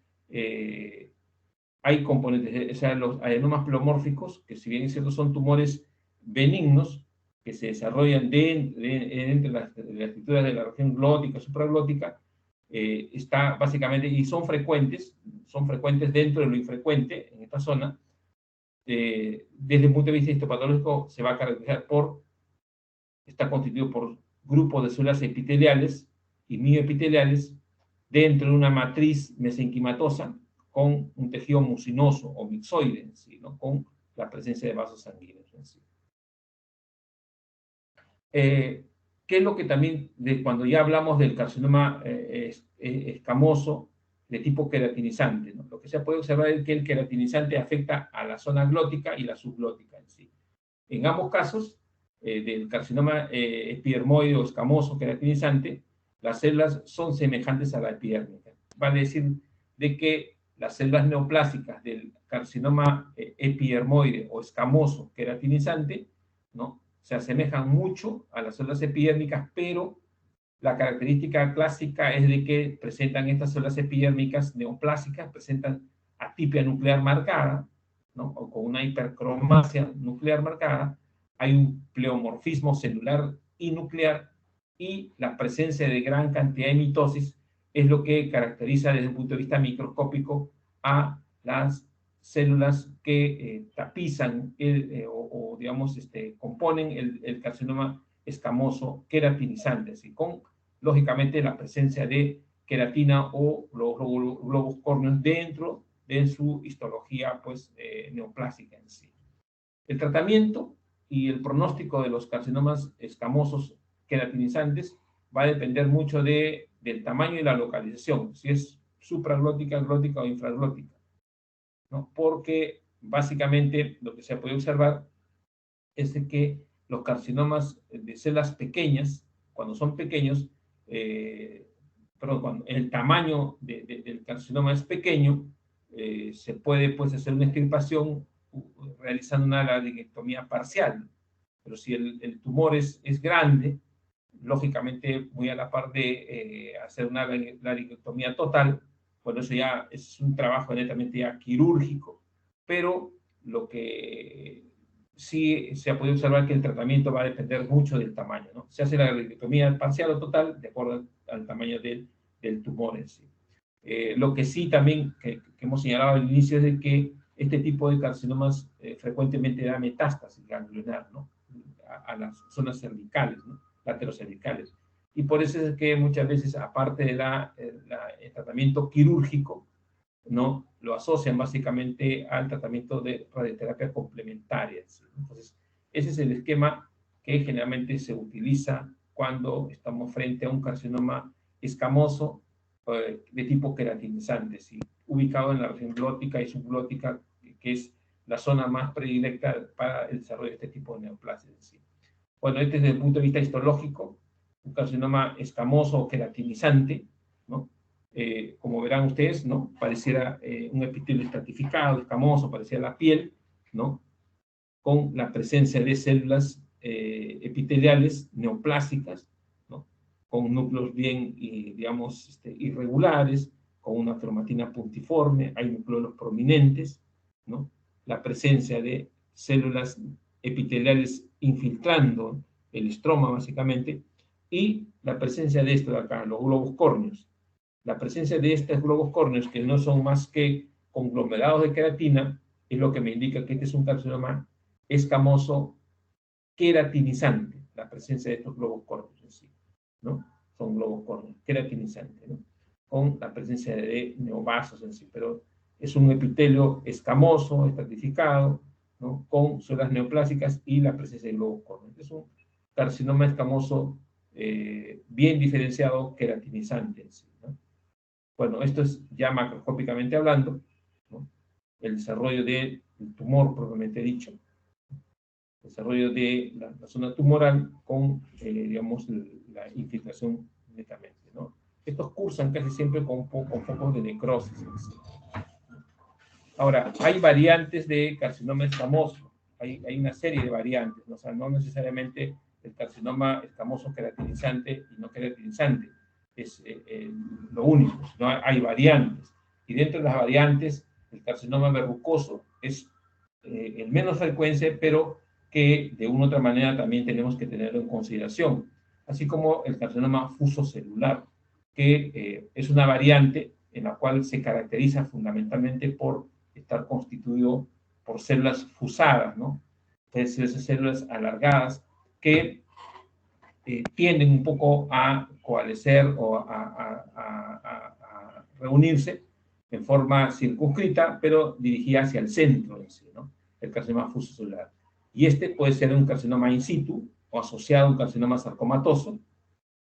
A: hay componentes, o sea, los adenomas pleomórficos, que si bien es cierto son tumores benignos, que se desarrollan entre las estructuras de la región glótica, supraglótica, está básicamente, y son frecuentes dentro de lo infrecuente en esta zona. Desde el punto de vista histopatológico se va a caracterizar está constituido por grupos de células epiteliales y mioepiteliales dentro de una matriz mesenquimatosa con un tejido mucinoso o mixoide en sí, ¿no? Con la presencia de vasos sanguíneos en sí. ¿Qué es lo que también, cuando ya hablamos del carcinoma escamoso de tipo queratinizante? ¿No? Lo que se puede observar es que el queratinizante afecta a la zona glótica y la subglótica en sí. En ambos casos, del carcinoma epidermoide o escamoso queratinizante, las células son semejantes a la epidérmica. Vale decir de que las células neoplásicas del carcinoma epidermoide o escamoso queratinizante, ¿no? Se asemejan mucho a las células epidérmicas, pero la característica clásica es de que presentan estas células epidérmicas neoplásicas, presentan atipia nuclear marcada, ¿no? O con una hipercromasia nuclear marcada, hay un pleomorfismo celular y nuclear, y la presencia de gran cantidad de mitosis es lo que caracteriza desde el punto de vista microscópico a las células que tapizan digamos, componen el carcinoma escamoso queratinizante, así, con, lógicamente, la presencia de queratina o los globos córneos dentro de su histología, pues, neoplásica en sí. El tratamiento y el pronóstico de los carcinomas escamosos queratinizantes va a depender mucho del tamaño y la localización, si es supraglótica, glótica o infraglótica, ¿no? Porque básicamente lo que se puede observar es de que los carcinomas de células pequeñas, cuando son pequeños, cuando el tamaño del carcinoma es pequeño, se puede, pues, hacer una extirpación realizando una laringectomía parcial. Pero si el tumor es grande, lógicamente muy a la par de hacer una laringectomía total, bueno, eso ya es un trabajo netamente ya quirúrgico, pero lo que sí se ha podido observar que el tratamiento va a depender mucho del tamaño, ¿no? Se hace la laringectomía parcial o total de acuerdo al tamaño del tumor en sí. Lo que sí también que hemos señalado al inicio es de que este tipo de carcinomas frecuentemente da metástasis ganglionar, ¿no? A las zonas cervicales, ¿no? Laterocervicales. Y por eso es que muchas veces, aparte de el tratamiento quirúrgico, ¿no? Lo asocian básicamente al tratamiento de radioterapia complementaria, ¿sí? Entonces, ese es el esquema que generalmente se utiliza cuando estamos frente a un carcinoma escamoso de tipo queratinizante, ¿sí? Ubicado en la región glótica y subglótica, que es la zona más predilecta para el desarrollo de este tipo de neoplasias, ¿sí? Bueno, este desde el punto de vista histológico, un carcinoma escamoso o queratinizante, ¿no? Como verán ustedes, ¿no? Pareciera un epitelio estratificado, escamoso, parecía la piel, ¿no? Con la presencia de células epiteliales neoplásicas, ¿no? Con núcleos bien, digamos, irregulares, con una cromatina puntiforme, hay núcleos prominentes, ¿no? La presencia de células epiteliales infiltrando el estroma, básicamente, y la presencia de esto de acá, los globos córneos. La presencia de estos globos córneos, que no son más que conglomerados de queratina, es lo que me indica que este es un carcinoma escamoso queratinizante, la presencia de estos globos córneos en sí, ¿no? Son globos córneos queratinizantes, ¿no? Con la presencia de neovasos en sí, pero es un epitelio escamoso, estratificado, ¿no? Con células neoplásicas y la presencia de globos córneos. Es un carcinoma escamoso bien diferenciado, queratinizante en sí, ¿no? Bueno, esto es ya macroscópicamente hablando, ¿no? El desarrollo del tumor propiamente dicho, desarrollo de la zona tumoral con, digamos, la infiltración netamente, ¿no? Estos cursan casi siempre con focos de necrosis. Ahora, hay variantes de carcinoma escamoso, hay una serie de variantes, ¿no? O sea, no necesariamente el carcinoma escamoso queratinizante y no queratinizante es lo único, sino hay variantes. Y dentro de las variantes, el carcinoma verrucoso es el menos frecuente, pero que de una u otra manera también tenemos que tenerlo en consideración, así como el carcinoma fusocelular, que es una variante en la cual se caracteriza fundamentalmente por estar constituido por células fusadas, ¿no? Entonces, esas células alargadas que tienden un poco a coalescer o a reunirse en forma circunscrita, pero dirigida hacia el centro en sí, ¿no? El carcinoma fusocelular. Y este puede ser un carcinoma in situ o asociado a un carcinoma sarcomatoso,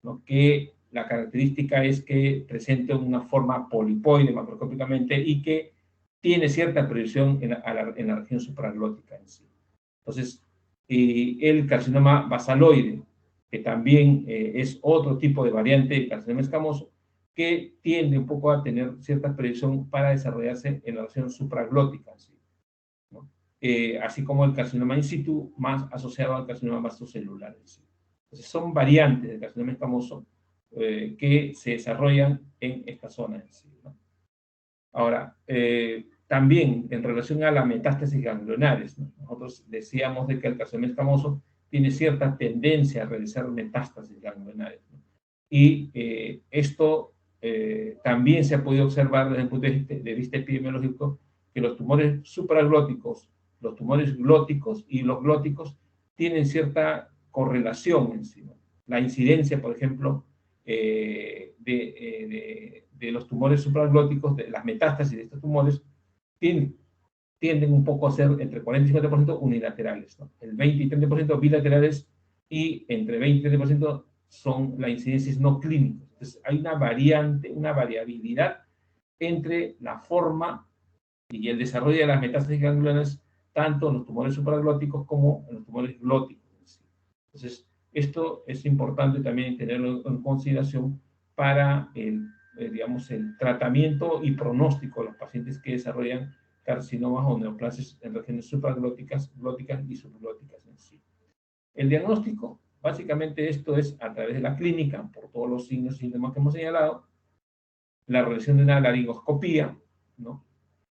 A: ¿no? Que la característica es que presenta una forma polipoide macroscópicamente y que tiene cierta proyección en la región supraglótica en sí. Entonces, el carcinoma basaloide, que también es otro tipo de variante de carcinoma escamoso, que tiende un poco a tener cierta proyección para desarrollarse en la región supraglótica, ¿sí? ¿No? Así como el carcinoma in situ, más asociado al carcinoma vastocelular, ¿sí? Entonces, son variantes del carcinoma escamoso que se desarrollan en esta zona, ¿sí? ¿No? Ahora, también en relación a la metástasis ganglionares, ¿no? Nosotros decíamos de que el carcinoma escamoso tiene cierta tendencia a realizar metástasis ganglionares, ¿no? Y esto también se ha podido observar desde el punto de vista epidemiológico, que los tumores supraglóticos, los tumores glóticos y los glóticos tienen cierta correlación en sí, ¿no? La incidencia, por ejemplo, de los tumores supraglóticos, de las metástasis de estos tumores, tienden un poco a ser entre 40 y 50% unilaterales, ¿no? El 20 y 30% bilaterales, y entre 20 y 30% son la incidencia no clínica. Entonces, hay una variante, una variabilidad entre la forma y el desarrollo de las metástasis ganglionares, tanto en los tumores supraglóticos como en los tumores glóticos. Entonces, esto es importante también tenerlo en consideración para digamos, el tratamiento y pronóstico de los pacientes que desarrollan carcinomas o neoplasias en regiones supraglóticas, glóticas y subglóticas en sí. El diagnóstico, básicamente esto es a través de la clínica, por todos los signos y síntomas que hemos señalado, la realización de una laringoscopía, ¿no?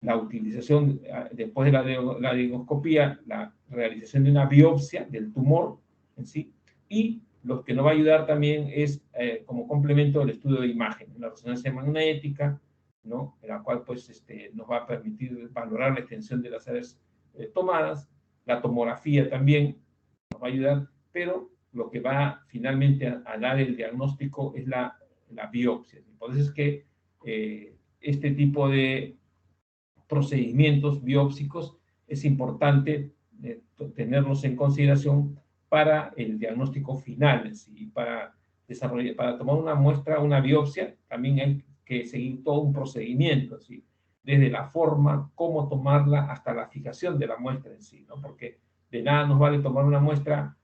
A: La utilización, después de la laringoscopía, la realización de una biopsia del tumor en sí, y lo que nos va a ayudar también es, como complemento, el estudio de imagen, la resonancia magnética, ¿no? En la cual pues, nos va a permitir valorar la extensión de las áreas tomadas, la tomografía también nos va a ayudar, pero lo que va finalmente a dar el diagnóstico es la biopsia. Por eso es que este tipo de procedimientos biópsicos es importante tenerlos en consideración para el diagnóstico final, ¿sí? Para tomar una muestra, una biopsia, también hay que seguir todo un procedimiento, ¿sí? Desde la forma, cómo tomarla, hasta la fijación de la muestra en sí, ¿no? Porque de nada nos vale tomar una muestra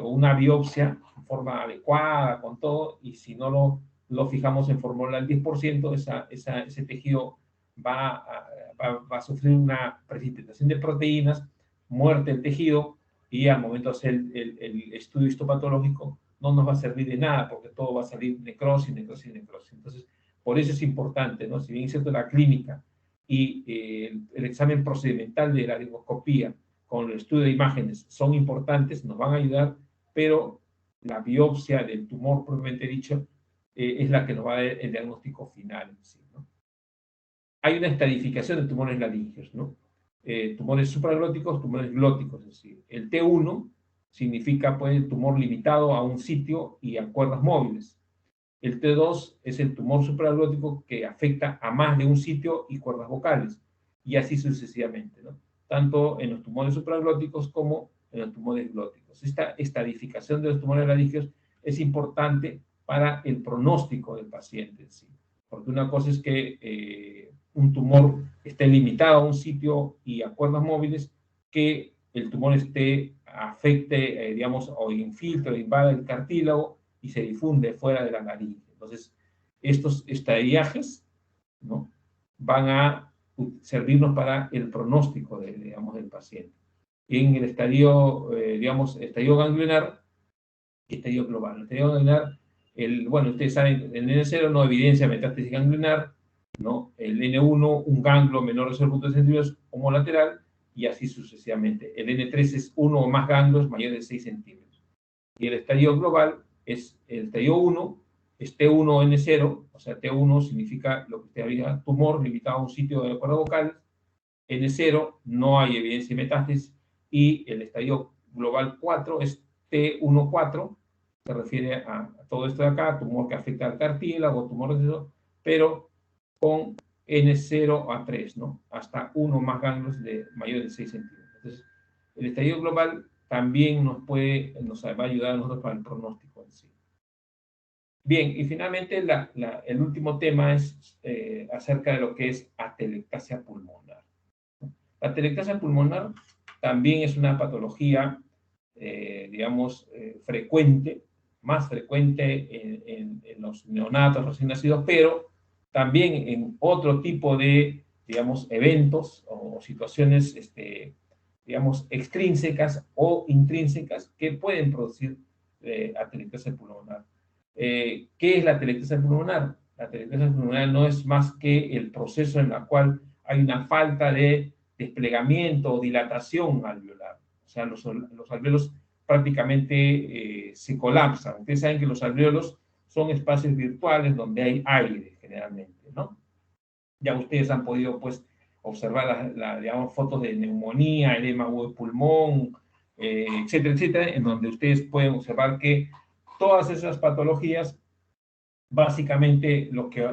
A: o una biopsia en forma adecuada, con todo, y si no lo fijamos en fórmula al 10%, ese tejido va a sufrir una precipitación de proteínas, muerte del tejido, y al momento de hacer el estudio histopatológico no nos va a servir de nada, porque todo va a salir necrosis, necrosis, necrosis. Entonces, por eso es importante, ¿no? Si bien es cierto, la clínica y el examen procedimental de la laringoscopía con el estudio de imágenes son importantes, nos van a ayudar, pero la biopsia del tumor propiamente dicho es la que nos va a dar el diagnóstico final, ¿sí? ¿No? Hay una estadificación de tumores laringeos, ¿no? Tumores supraglóticos, tumores glóticos, es decir, el T1 significa pues el tumor limitado a un sitio y a cuerdas móviles. El T2 es el tumor supraglótico que afecta a más de un sitio y cuerdas vocales, y así sucesivamente, ¿no? Tanto en los tumores supraglóticos como en los tumores glóticos. Esta estadificación de los tumores laringeos es importante para el pronóstico del paciente, ¿sí? Porque una cosa es que un tumor esté limitado a un sitio y a cuerdas móviles, que el tumor afecte, digamos, o infiltre o invada el cartílago y se difunde fuera de la laringe. Entonces, estos estadiajes, ¿no?, van a servirnos para el pronóstico digamos, del paciente. En el estadio, digamos, estadio ganglionar y estadio global. El estadio ganglionar, bueno, ustedes saben, el N0 no evidencia metástasis ganglionar, ¿no? El N1, un ganglio menor de 0.3 centímetros homolateral, y así sucesivamente. El N3 es uno o más ganglios mayores de 6 centímetros. Y el estadio global es el estadio 1, es T1N0, o sea, T1 significa lo que usted había, tumor limitado a un sitio de cuerda vocal. N0, no hay evidencia de metástasis, y el estadio global 4 es T14, se refiere a todo esto de acá, tumor que afecta al cartílago, tumor de eso, pero con N0 a 3, ¿no? Hasta uno más ganglios de mayores de 6 centímetros. Entonces, el estadio global también nos va a ayudar a nosotros para el pronóstico en sí. Bien, y finalmente el último tema es acerca de lo que es atelectasia pulmonar. La atelectasia pulmonar también es una patología, digamos, frecuente, más frecuente en los neonatos recién nacidos, pero también en otro tipo de, digamos, eventos o situaciones, digamos, extrínsecas o intrínsecas que pueden producir atelectasia pulmonar. ¿Qué es la atelectasia pulmonar? La atelectasia pulmonar no es más que el proceso en el cual hay una falta de desplegamiento o dilatación alveolar. O sea, los alveolos prácticamente se colapsan. Ustedes saben que los alvéolos son espacios virtuales donde hay aire, generalmente, ¿no? Ya ustedes han podido, pues, observar digamos, fotos de neumonía, edema agudo de pulmón, etcétera, etcétera, en donde ustedes pueden observar que todas esas patologías, básicamente, lo que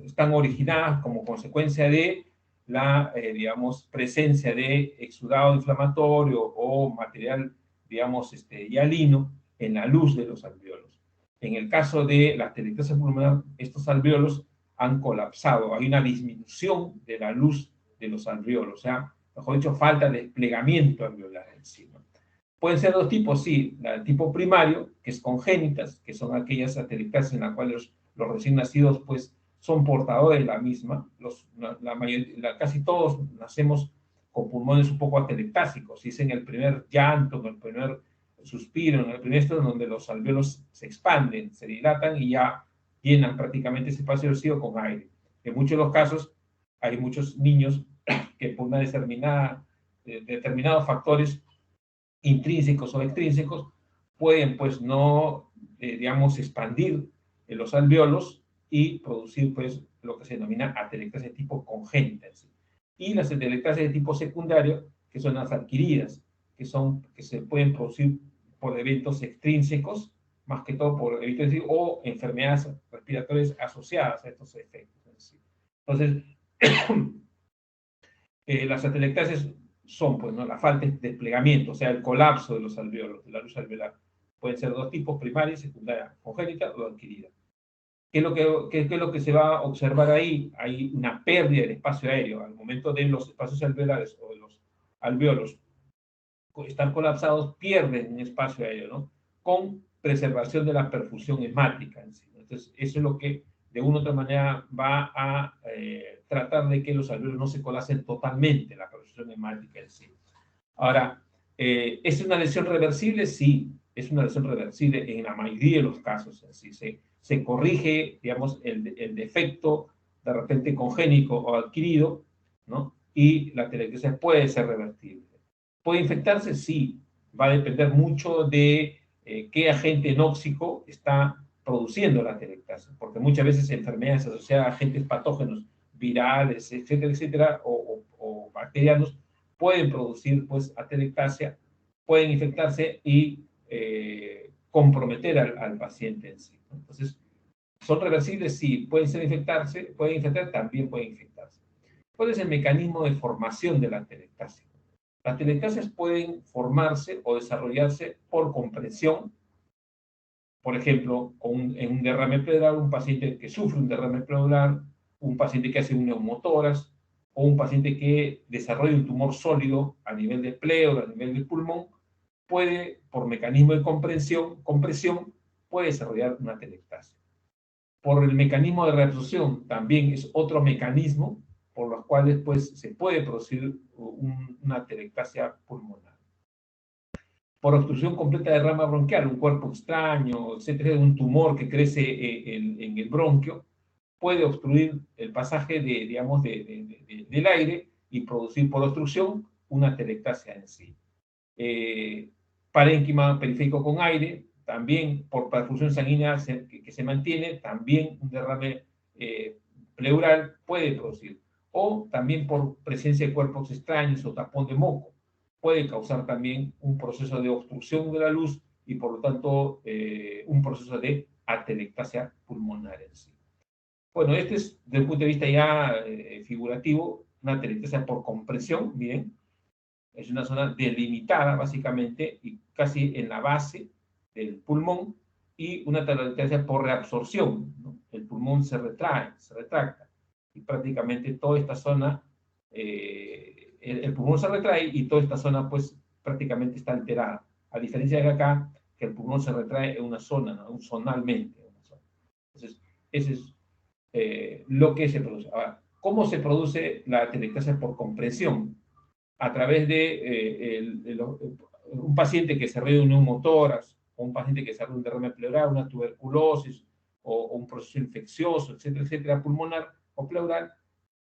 A: están originadas como consecuencia de la, digamos, presencia de exudado inflamatorio o material, digamos, hialino en la luz de los alvéolos. En el caso de la atelectasia pulmonar, estos alvéolos han colapsado, hay una disminución de la luz de los alvéolos, o sea, mejor dicho, falta de desplegamiento alveolar en sí, ¿no? Pueden ser dos tipos, sí, el tipo primario, que es congénitas, que son aquellas atelectasias en las cuales los recién nacidos, pues, son portadores de la misma. Casi todos nacemos con pulmones un poco atelectásicos, si es en el primer llanto, en el primer suspiro, en el primer estado en donde los alvéolos se expanden, se dilatan y ya llenan prácticamente ese espacio vacío con aire. En muchos de los casos, hay muchos niños que por una determinados factores intrínsecos o extrínsecos pueden, pues, no, digamos, expandir los alvéolos y producir, pues, lo que se denomina atelectasia de tipo congénita. Y las atelectasias de tipo secundario, que son las adquiridas, que se pueden producir por eventos extrínsecos, más que todo por eventos o enfermedades respiratorias asociadas a estos efectos. Entonces, las atelectasias son, pues, ¿no?, la falta de desplegamiento, o sea, el colapso de los alvéolos, de la luz alveolar. Pueden ser dos tipos, primaria y secundaria, congénita o adquirida. ¿Qué es lo que se va a observar ahí? Hay una pérdida del espacio aéreo. Al momento de los espacios alveolares o de los alvéolos estar colapsados, pierden un espacio aéreo, ¿no? Con preservación de la perfusión hemática en sí, ¿no? Entonces, eso es lo que de una u otra manera va a tratar de que los alvéolos no se colapsen totalmente, la perfusión hemática en sí. Ahora, ¿es una lesión reversible? Sí, es una lesión reversible en la mayoría de los casos. Así se corrige, digamos, el defecto de repente congénico o adquirido, ¿no? Y la atelectasia puede ser revertible. ¿Puede infectarse? Sí, va a depender mucho de qué agente nóxico está produciendo la atelectasia, porque muchas veces enfermedades asociadas a agentes patógenos virales, etcétera, etcétera, o bacterianos, pueden producir, pues, atelectasia, pueden infectarse y comprometer al paciente en sí, ¿no? Entonces, ¿son reversibles? Sí. ¿Pueden infectar? También pueden infectarse. ¿Cuál es el mecanismo de formación de la atelectasia? Las atelectasias pueden formarse o desarrollarse por compresión, por ejemplo, en un derrame pleural, un paciente que sufre un derrame pleural, un paciente que hace un neumotórax, o un paciente que desarrolla un tumor sólido a nivel de pleura, a nivel del pulmón, puede, por mecanismo de compresión, puede desarrollar una atelectasia. Por el mecanismo de reabsorción, también es otro mecanismo por los cuales, pues, se puede producir una atelectasia pulmonar. Por obstrucción completa de rama bronquial, un cuerpo extraño, etcétera, un tumor que crece en el bronquio, puede obstruir el pasaje digamos, del aire y producir por obstrucción una atelectasia en sí. Parénquima periférico con aire, también por perfusión sanguínea que se mantiene, también un derrame pleural puede producir. O también por presencia de cuerpos extraños o tapón de moco, puede causar también un proceso de obstrucción de la luz y, por lo tanto, un proceso de atelectasia pulmonar en sí. Bueno, este es, desde el punto de vista ya figurativo, una atelectasia por compresión, miren, es una zona delimitada básicamente y casi en la base del pulmón, y una atelectasia por reabsorción, ¿no? El pulmón se retrae, se retracta y prácticamente toda esta zona, el pulmón se retrae y toda esta zona, pues, prácticamente está alterada, a diferencia de acá, que el pulmón se retrae en una zona, ¿no?, zonalmente. Entonces, ese es lo que se produce. Ahora, ¿cómo se produce la atelectasia por compresión? A través de un paciente que desarrolla un neumotórax, o un paciente que desarrolla un derrame pleural, una tuberculosis, o un proceso infeccioso, etcétera, etcétera, pulmonar o pleural,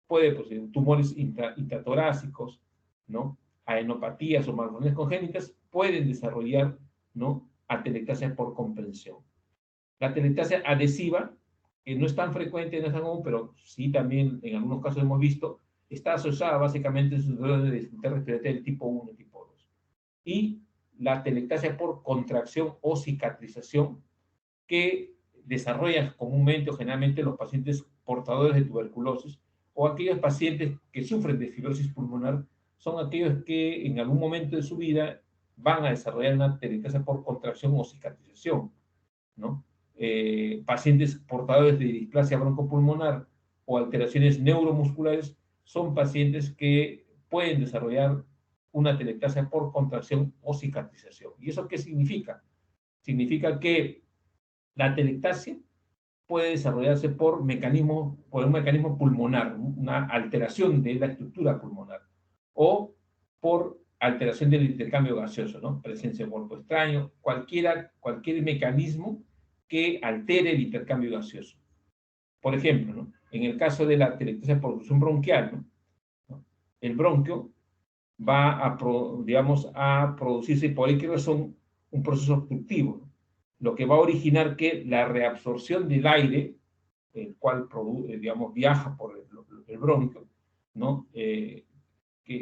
A: puede producir tumores intratorácicos, ¿no? Adenopatías o malformaciones congénitas pueden desarrollar ¿no?, atelectasia por comprensión. La atelectasia adhesiva, que no es tan frecuente, no es tan común, pero sí también en algunos casos hemos visto, está asociada básicamente en sus dolores de dificultad respiratoria del tipo 1 y tipo 2. Y la atelectasia por contracción o cicatrización, que desarrollan comúnmente o generalmente los pacientes portadores de tuberculosis o aquellos pacientes que sufren de fibrosis pulmonar, son aquellos que en algún momento de su vida van a desarrollar una atelectasia por contracción o cicatrización, ¿no? Pacientes portadores de displasia broncopulmonar o alteraciones neuromusculares son pacientes que pueden desarrollar una atelectasia por contracción o cicatrización. ¿Y eso qué significa? Significa que la atelectasia puede desarrollarse por un mecanismo pulmonar, una alteración de la estructura pulmonar, o por alteración del intercambio gaseoso, ¿no? Presencia de cuerpo extraño, cualquier mecanismo que altere el intercambio gaseoso. Por ejemplo, ¿no?, en el caso de la atelectasia por obstrucción bronquial, ¿no?, el bronquio va a producirse por cualquier razón un proceso obstructivo, ¿no?, lo que va a originar que la reabsorción del aire, el cual viaja por el bronquio, ¿no?, que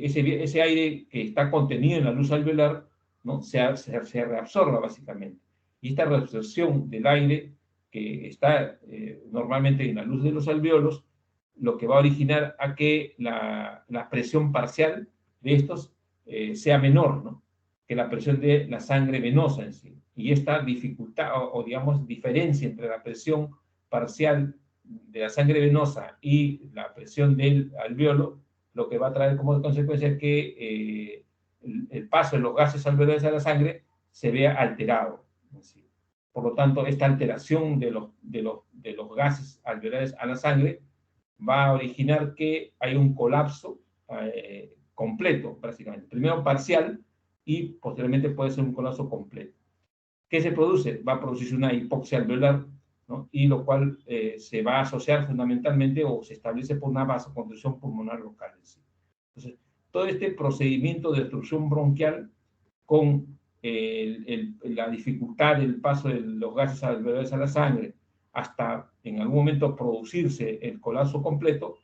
A: ese aire que está contenido en la luz alveolar, ¿no?, se reabsorba básicamente. Y esta reabsorción del aire que está normalmente en la luz de los alveolos, lo que va a originar a que la presión parcial de estos sea menor, ¿no?, que la presión de la sangre venosa en sí. Y esta dificultad digamos, diferencia entre la presión parcial de la sangre venosa y la presión del alveolo, lo que va a traer como consecuencia que el paso de los gases alveolares a la sangre se vea alterado. ¿Sí? Por lo tanto, esta alteración de los gases alveolares a la sangre va a originar que hay un colapso completo, prácticamente. Primero parcial y posteriormente puede ser un colapso completo. ¿Qué se produce? Va a producirse una hipoxia alveolar, ¿no?, y lo cual se va a asociar fundamentalmente o se establece por una vasoconstricción pulmonar local. ¿Sí? Entonces, todo este procedimiento de obstrucción bronquial con la dificultad del paso de los gases alveolares a la sangre hasta en algún momento producirse el colapso completo,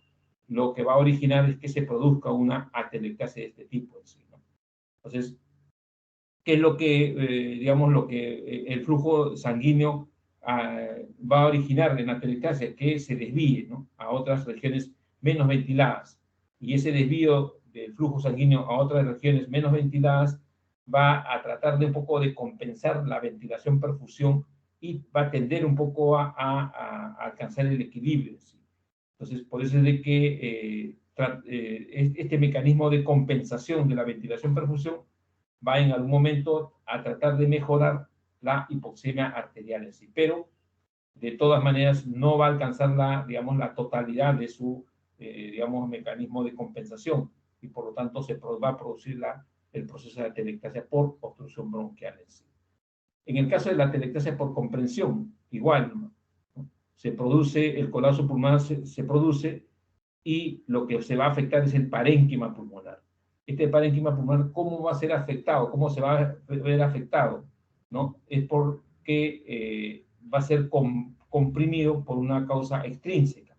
A: lo que va a originar es que se produzca una atelectasia de este tipo. ¿Sí? ¿No? Entonces, ¿qué es lo que, el flujo sanguíneo va a originar en la atelectasia? Que se desvíe, ¿no?, a otras regiones menos ventiladas. Y ese desvío del flujo sanguíneo a otras regiones menos ventiladas va a tratar de un poco de compensar la ventilación-perfusión y va a tender un poco a alcanzar el equilibrio. ¿Sí? Entonces, por eso es de que este mecanismo de compensación de la ventilación-perfusión va en algún momento a tratar de mejorar la hipoxemia arterial en sí, pero de todas maneras no va a alcanzar la totalidad de su, mecanismo de compensación, y por lo tanto va a producir el proceso de atelectasia por obstrucción bronquial en sí. En el caso de la atelectasia por comprensión, igual, ¿no?, se produce, el colapso pulmonar se produce, y lo que se va a afectar es el parénquima pulmonar. Este parénquima pulmonar, ¿cómo va a ser afectado? ¿Cómo se va a ver afectado? ¿No? Es porque va a ser comprimido por una causa extrínseca,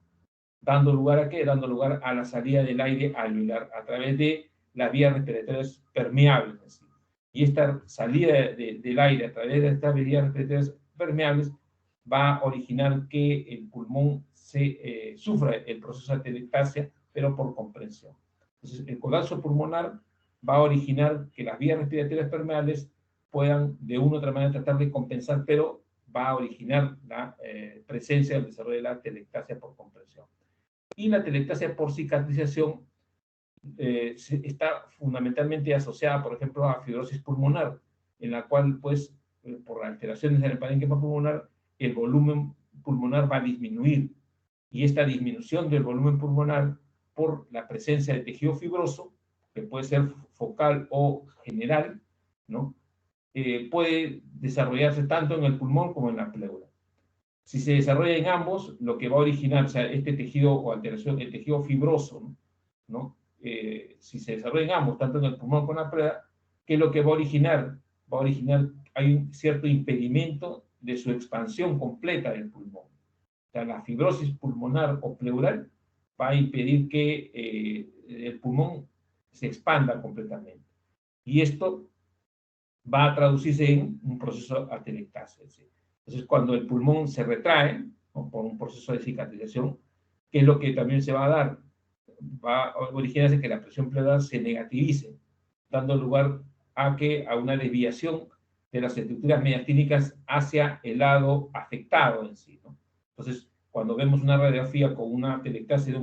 A: dando lugar ¿a qué? Dando lugar a la salida del aire alveolar a través de las vías respiratorias permeables. ¿Sí? Y esta salida del aire a través de estas vías respiratorias permeables va a originar que el pulmón sufra el proceso de atelectasia, pero por comprensión. Entonces, el colapso pulmonar va a originar que las vías respiratorias permeables puedan de una u otra manera tratar de compensar, pero va a originar la presencia del desarrollo de la atelectasia por comprensión. Y la atelectasia por cicatrización está fundamentalmente asociada, por ejemplo, a fibrosis pulmonar, en la cual, pues, por alteraciones en el parénquima pulmonar, el volumen pulmonar va a disminuir. Y esta disminución del volumen pulmonar por la presencia de tejido fibroso, que puede ser focal o general, ¿no?, puede desarrollarse tanto en el pulmón como en la pleura. Si se desarrolla en ambos, lo que va a originar, o sea, este tejido o alteración, el tejido fibroso, ¿no? Si se desarrolla en ambos, tanto en el pulmón como en la pleura, ¿qué es lo que va a originar? Va a originar hay un cierto impedimento de su expansión completa del pulmón. O sea, la fibrosis pulmonar o pleural va a impedir que el pulmón se expanda completamente. Y esto va a traducirse en un proceso de atelectasia. Entonces, cuando el pulmón se retrae, ¿no?, por un proceso de cicatrización, ¿qué es lo que también se va a dar? Va a originarse que la presión pleural se negativice, dando lugar a una desviación de las estructuras mediastínicas hacia el lado afectado en sí, ¿no? Entonces, cuando vemos una radiografía con una atelectasia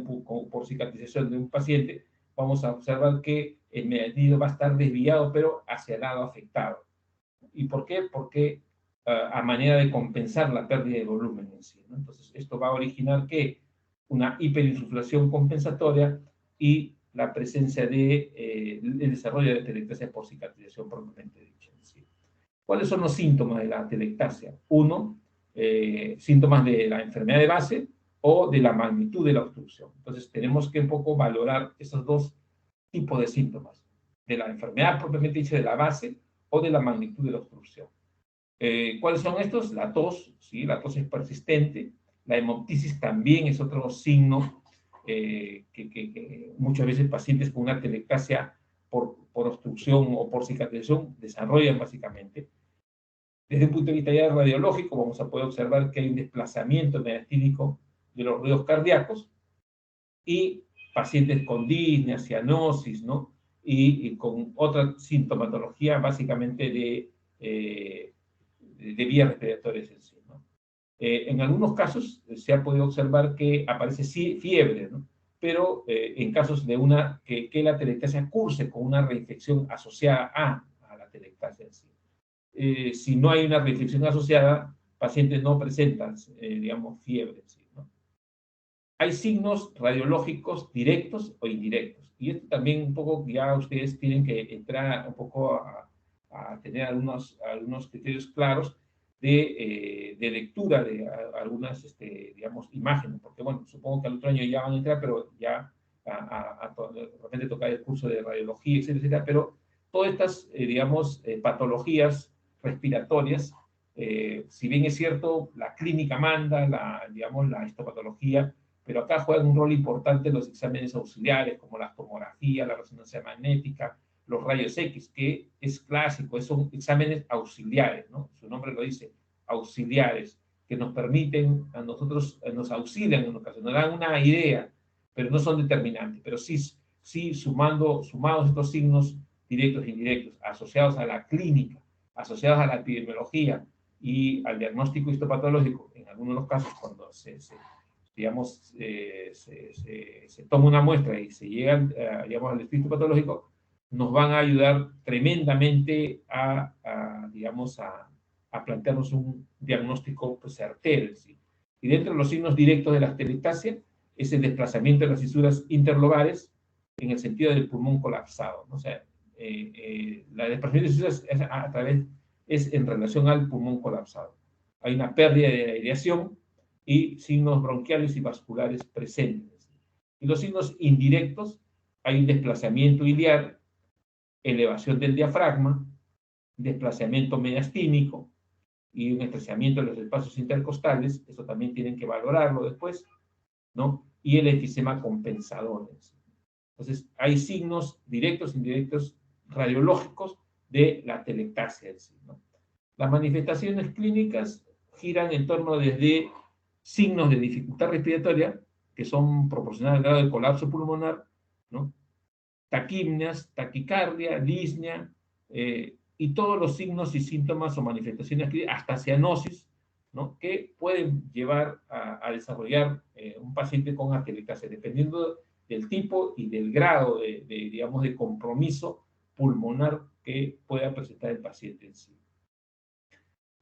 A: por cicatrización de un paciente, vamos a observar que el mediastino va a estar desviado, pero hacia el lado afectado. ¿Y por qué? Porque a manera de compensar la pérdida de volumen en sí, ¿no? Entonces, esto va a originar que una hiperinsuflación compensatoria y la presencia de el desarrollo de atelectasia por cicatrización propiamente dicha. ¿Sí? ¿Cuáles son los síntomas de la atelectasia? Uno, síntomas de la enfermedad de base o de la magnitud de la obstrucción. Entonces, tenemos que un poco valorar esos dos tipos de síntomas, de la enfermedad propiamente dicha de la base o de la magnitud de la obstrucción. ¿Cuáles son estos? La tos, ¿sí? La tos es persistente. La hemoptisis también es otro signo que muchas veces pacientes con una atelectasia por obstrucción o por cicatrización desarrollan básicamente. Desde un punto de vista ya radiológico, vamos a poder observar que hay un desplazamiento mediastínico de los ruidos cardíacos y pacientes con disnea, cianosis, ¿no? Y con otra sintomatología básicamente de vías respiratorias en sí, ¿no? En algunos casos se ha podido observar que aparece fiebre, ¿no? Pero en casos de que la atelectasia curse con una reinfección asociada a la atelectasia en sí. Si no hay una reinfección asociada, pacientes no presentan, digamos, fiebre en sí, ¿no? Hay signos radiológicos directos o indirectos. Y esto también un poco ya ustedes tienen que entrar un poco a tener algunos criterios claros de lectura de algunas, digamos, imágenes. Porque, bueno, supongo que al otro año ya van a entrar, pero ya de repente tocar el curso de radiología, etcétera, etcétera. Pero todas estas, digamos, patologías respiratorias, si bien es cierto, la clínica manda, digamos, la histopatología, pero acá juegan un rol importante los exámenes auxiliares, como la tomografía, la resonancia magnética, los rayos X, que es clásico, son exámenes auxiliares, ¿no? Su nombre lo dice, auxiliares, que nos permiten, a nosotros, nos auxilian en ocasiones, nos dan una idea, pero no son determinantes, pero sí sumados estos signos directos e indirectos, asociados a la clínica, asociados a la epidemiología y al diagnóstico histopatológico, en algunos de los casos cuando digamos, se toma una muestra y se llega, digamos, al estudio patológico, nos van a ayudar tremendamente digamos, a plantearnos un diagnóstico pues, certero. ¿Sí? Y dentro de los signos directos de la atelectasia es el desplazamiento de las fisuras interlobares en el sentido del pulmón colapsado, ¿no? O sea, la desplazamiento de fisuras es en relación al pulmón colapsado. Hay una pérdida de aireación y signos bronquiales y vasculares presentes. Y los signos indirectos, hay un desplazamiento iliar, elevación del diafragma, desplazamiento mediastínico y un estrechamiento de los espacios intercostales, eso también tienen que valorarlo después, ¿no? Y el enfisema compensador. Entonces, hay signos directos e indirectos radiológicos de la atelectasia, ¿no? Las manifestaciones clínicas giran en torno desde signos de dificultad respiratoria, que son proporcionales al grado de colapso pulmonar, ¿no? Taquipnias, taquicardia, disnea, y todos los signos y síntomas o manifestaciones clínicas, hasta cianosis, ¿no? Que pueden llevar a desarrollar un paciente con atelectasia, dependiendo del tipo y del grado digamos, de compromiso pulmonar que pueda presentar el paciente en sí.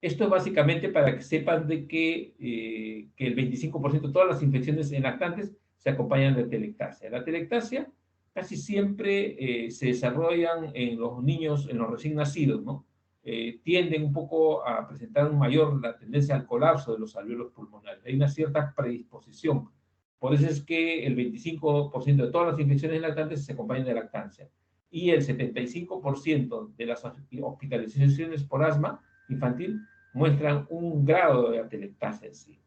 A: Esto es básicamente para que sepan de que el 25% de todas las infecciones en lactantes se acompañan de atelectasia. La atelectasia casi siempre se desarrollan en los niños, en los recién nacidos, ¿no? Tienden un poco a presentar la tendencia al colapso de los alvéolos pulmonares. Hay una cierta predisposición. Por eso es que el 25% de todas las infecciones lactantes se acompañan de lactancia. Y el 75% de las hospitalizaciones por asma infantil muestran un grado de atelectasia en sí.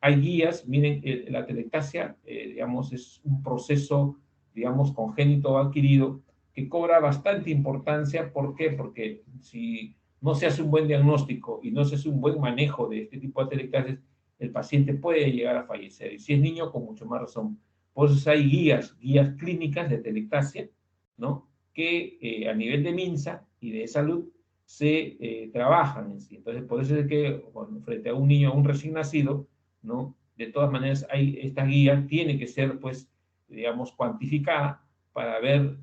A: Hay guías, miren, la atelectasia, digamos, es un proceso, digamos, congénito o adquirido que cobra bastante importancia. ¿Por qué? Porque si no se hace un buen diagnóstico y no se hace un buen manejo de este tipo de atelectasias, el paciente puede llegar a fallecer. Y si es niño, con mucho más razón. Por eso hay guías clínicas de atelectasia, ¿no? Que a nivel de MINSA y de salud se trabajan en sí. Entonces, por eso es que bueno, frente a un niño, a un recién nacido, ¿no? De todas maneras, esta guía tiene que ser, pues, digamos, cuantificada para ver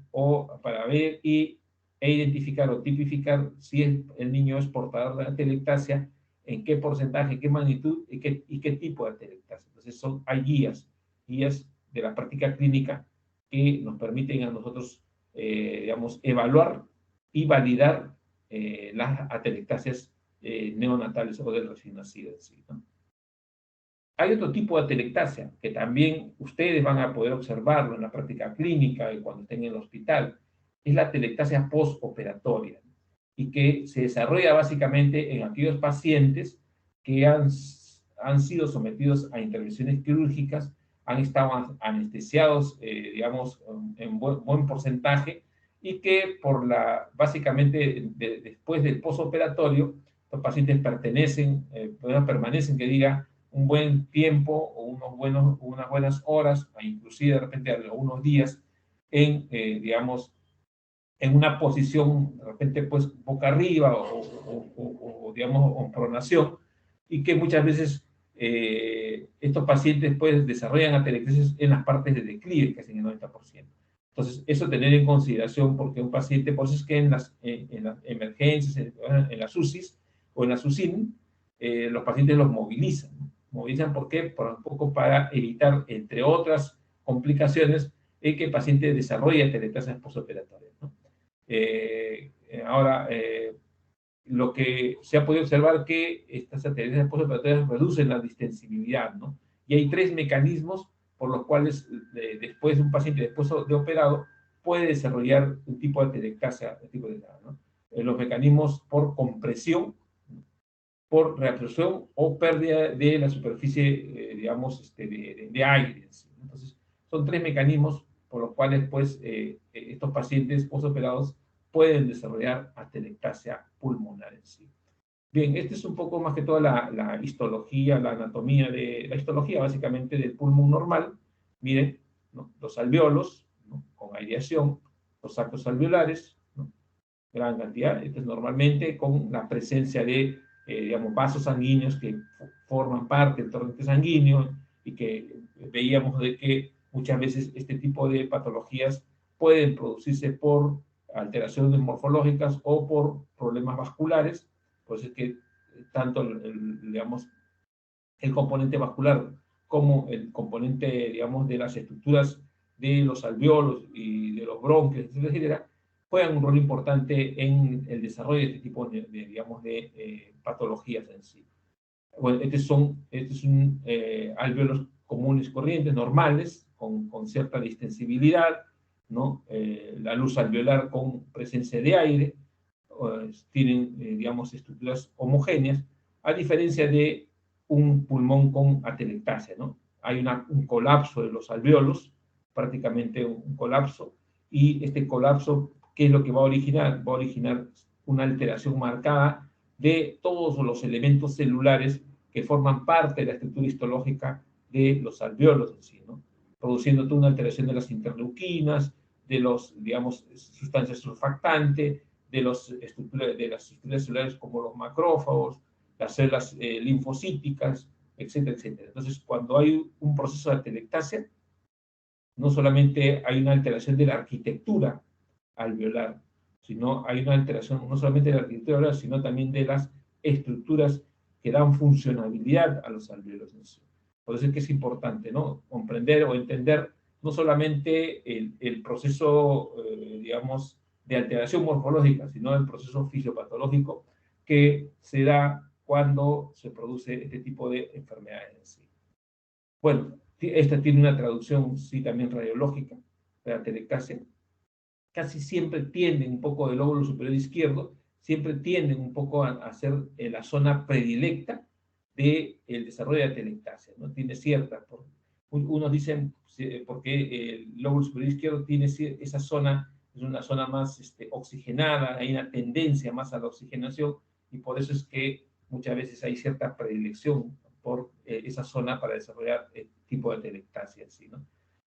A: e identificar o tipificar si el niño es portador de atelectasia, en qué porcentaje, qué magnitud y qué tipo de atelectasia. Entonces, hay guías de la práctica clínica que nos permiten a nosotros, digamos, evaluar y validar las atelectasias neonatales o del recién nacido en sí, ¿no? Hay otro tipo de atelectasia que también ustedes van a poder observarlo en la práctica clínica y cuando estén en el hospital. Es la atelectasia postoperatoria y que se desarrolla básicamente en aquellos pacientes que han sido sometidos a intervenciones quirúrgicas, han estado anestesiados, digamos, en buen porcentaje y que básicamente después del postoperatorio, los pacientes permanecen, que diga, un buen tiempo o unas buenas horas, o inclusive de repente algunos días, digamos, en una posición, de repente, pues, boca arriba digamos, en pronación, y que muchas veces estos pacientes, pues, desarrollan atelectasia en las partes de declive, casi en el 90%. Entonces, eso tener en consideración, porque un paciente, por eso es que en las emergencias, en las UCIs o en las UCIN, los pacientes los movilizan. ¿Movilizan por qué? Por un poco para evitar, entre otras complicaciones, que el paciente desarrolle atelectasia postoperatoria, ¿no? Ahora, lo que se ha podido observar que estas atelectasias postoperatorias reducen la distensibilidad, ¿no? Y hay 3 mecanismos por los cuales después un paciente, después de operado, puede desarrollar un tipo de atelectasia, ¿no? Los mecanismos por compresión, por reabsorción o pérdida de la superficie, digamos, de aire. ¿Sí? Entonces, son 3 mecanismos por los cuales, pues, estos pacientes postoperados pueden desarrollar atelectasia pulmonar en sí. Bien, este es un poco más que toda la histología, la anatomía la histología básicamente del pulmón normal. Miren, ¿no? Los alveolos, ¿no? Con aireación, los sacos alveolares, ¿no? Gran cantidad, esto es normalmente con la presencia de, digamos, vasos sanguíneos que forman parte del torrente sanguíneo y que veíamos de que muchas veces este tipo de patologías pueden producirse por alteraciones morfológicas o por problemas vasculares. Por eso es que tanto digamos, el componente vascular como el componente, digamos, de las estructuras de los alveolos y de los bronquios, etcétera, juegan un rol importante en el desarrollo de este tipo digamos, de patologías en sí. Bueno, este es un alveolos comunes, corrientes, normales, con cierta distensibilidad, ¿no? La luz alveolar con presencia de aire, tienen, digamos, estructuras homogéneas, a diferencia de un pulmón con atelectasia, ¿no? Hay un colapso de los alveolos, prácticamente un colapso, y este colapso, ¿qué es lo que va a originar? Va a originar una alteración marcada de todos los elementos celulares que forman parte de la estructura histológica de los alveolos en sí, ¿no? Produciendo toda una alteración de las interleuquinas, de los, digamos, sustancias surfactantes, de las estructuras celulares como los macrófagos, las células linfocíticas, etcétera, etcétera. Entonces, cuando hay un proceso de atelectasia, no solamente hay una alteración de la arquitectura alveolar, sino hay una alteración no solamente de la arquitectura alveolar, sino también de las estructuras que dan funcionabilidad a los alveolos en sí. Por eso es que es importante, ¿no? Comprender o entender no solamente el proceso, digamos, de alteración morfológica, sino el proceso fisiopatológico que se da cuando se produce este tipo de enfermedades en sí. Bueno, esta tiene una traducción, sí, también radiológica, de la atelectasia. Casi siempre tienden un poco del lóbulo superior izquierdo, siempre tienden un poco a ser la zona predilecta del desarrollo de la atelectasia, ¿no? Tiene cierta, unos dicen porque el lóbulo superior izquierdo tiene esa zona, es una zona más oxigenada, hay una tendencia más a la oxigenación, y por eso es que muchas veces hay cierta predilección por esa zona para desarrollar el tipo de atelectasia, ¿sí, no?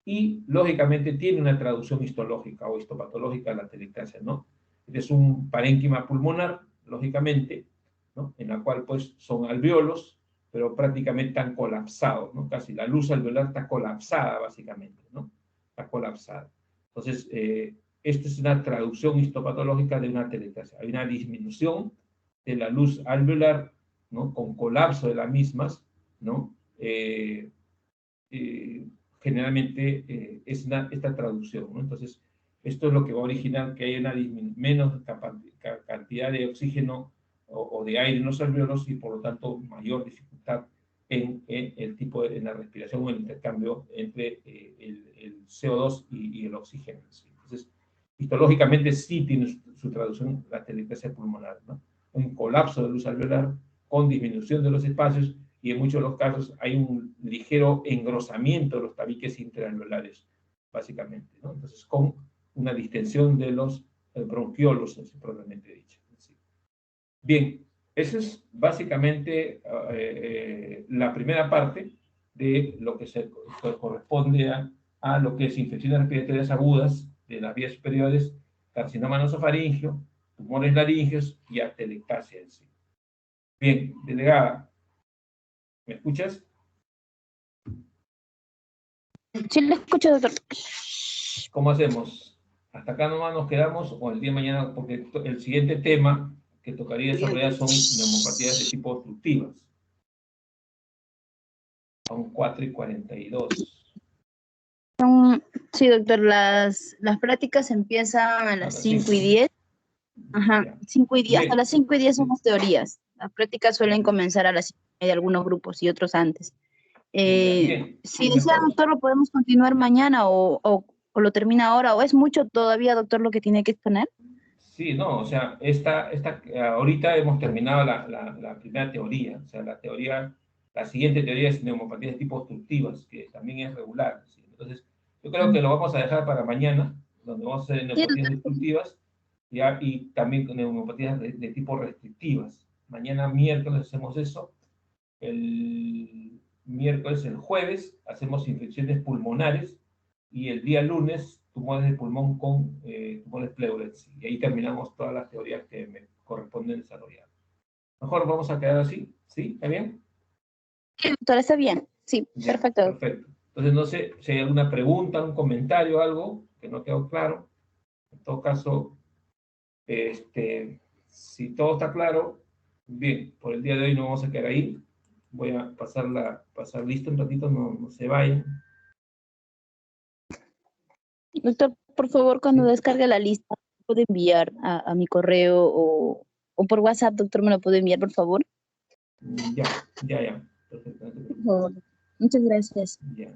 A: Y, lógicamente, tiene una traducción histológica o histopatológica de la atelectasia, ¿no? Es un parénquima pulmonar, lógicamente, ¿no? En la cual, pues, son alvéolos, pero prácticamente están colapsados, ¿no? Casi la luz alveolar está colapsada, básicamente, ¿no? Está colapsada. Entonces, esta es una traducción histopatológica de una atelectasia. Hay una disminución de la luz alveolar, ¿no? Con colapso de las mismas, ¿no? Generalmente es esta traducción, ¿no? Entonces, esto es lo que va a originar que haya una menos cantidad de oxígeno o de aire en los alvéolos, y por lo tanto mayor dificultad en en la respiración o el intercambio entre el CO2 y el oxígeno, ¿sí? Entonces, histológicamente sí tiene su traducción la atelectasia pulmonar, ¿no? Un colapso de luz alveolar con disminución de los espacios, y en muchos de los casos hay un ligero engrosamiento de los tabiques intraalveolares, básicamente, ¿no? Entonces, con una distensión de los bronquiolos, propiamente dicho. ¿Sí? Bien, esa es básicamente la primera parte de lo que corresponde a lo que es infecciones respiratorias agudas de las vías superiores, carcinoma nasofaríngeo, tumores laringeos y atelectasia en sí. Bien, delegada, ¿me escuchas?
B: Sí, le escucho, doctor.
A: ¿Cómo hacemos? ¿Hasta acá nomás nos quedamos o el día de mañana? Porque el siguiente tema que tocaría desarrollar son neumopatías de tipo obstructivas. Son 4:42.
B: Sí, doctor, las prácticas empiezan a las 5:10. Ajá,
A: Ya.
B: 5:10, hasta
A: Bien.
B: las 5:10 son las teorías. Las prácticas suelen comenzar a las 5:30 de algunos grupos y otros antes.
A: Bien.
B: Si desea, doctor, lo podemos continuar mañana o lo termina ahora, o es mucho todavía, doctor, lo que tiene que exponer.
A: Sí, no, o sea, ahorita hemos terminado la primera teoría, o sea, la siguiente teoría es neumopatías de tipo obstructivas, que también es regular, ¿sí? Entonces, yo creo que lo vamos a dejar para mañana, donde vamos a hacer neumopatías obstructivas, ¿ya? Y también neumopatías de tipo restrictivas. Mañana miércoles hacemos eso, el miércoles, el jueves, hacemos infecciones pulmonares, y el día lunes, tumores de pulmón con tumores pleurales. Y ahí terminamos todas las teorías que me corresponden desarrollar. Mejor vamos a quedar así, ¿sí? ¿Está bien?
B: Sí, doctor, está bien. Sí,
A: Ya,
B: perfecto.
A: perfecto. Entonces, no sé si hay alguna pregunta, un comentario, algo que no quedó claro. En todo caso, si todo está claro, bien, por el día de hoy no vamos a quedar ahí. Voy a pasar listo un ratito, no se vayan.
B: Doctor, por favor, cuando
A: ¿Sí?
B: descargue la lista, puede enviar a mi correo o por WhatsApp, doctor, me lo puede enviar, por favor.
A: Ya. Perfecto.
B: Por favor. Muchas gracias.
A: Ya.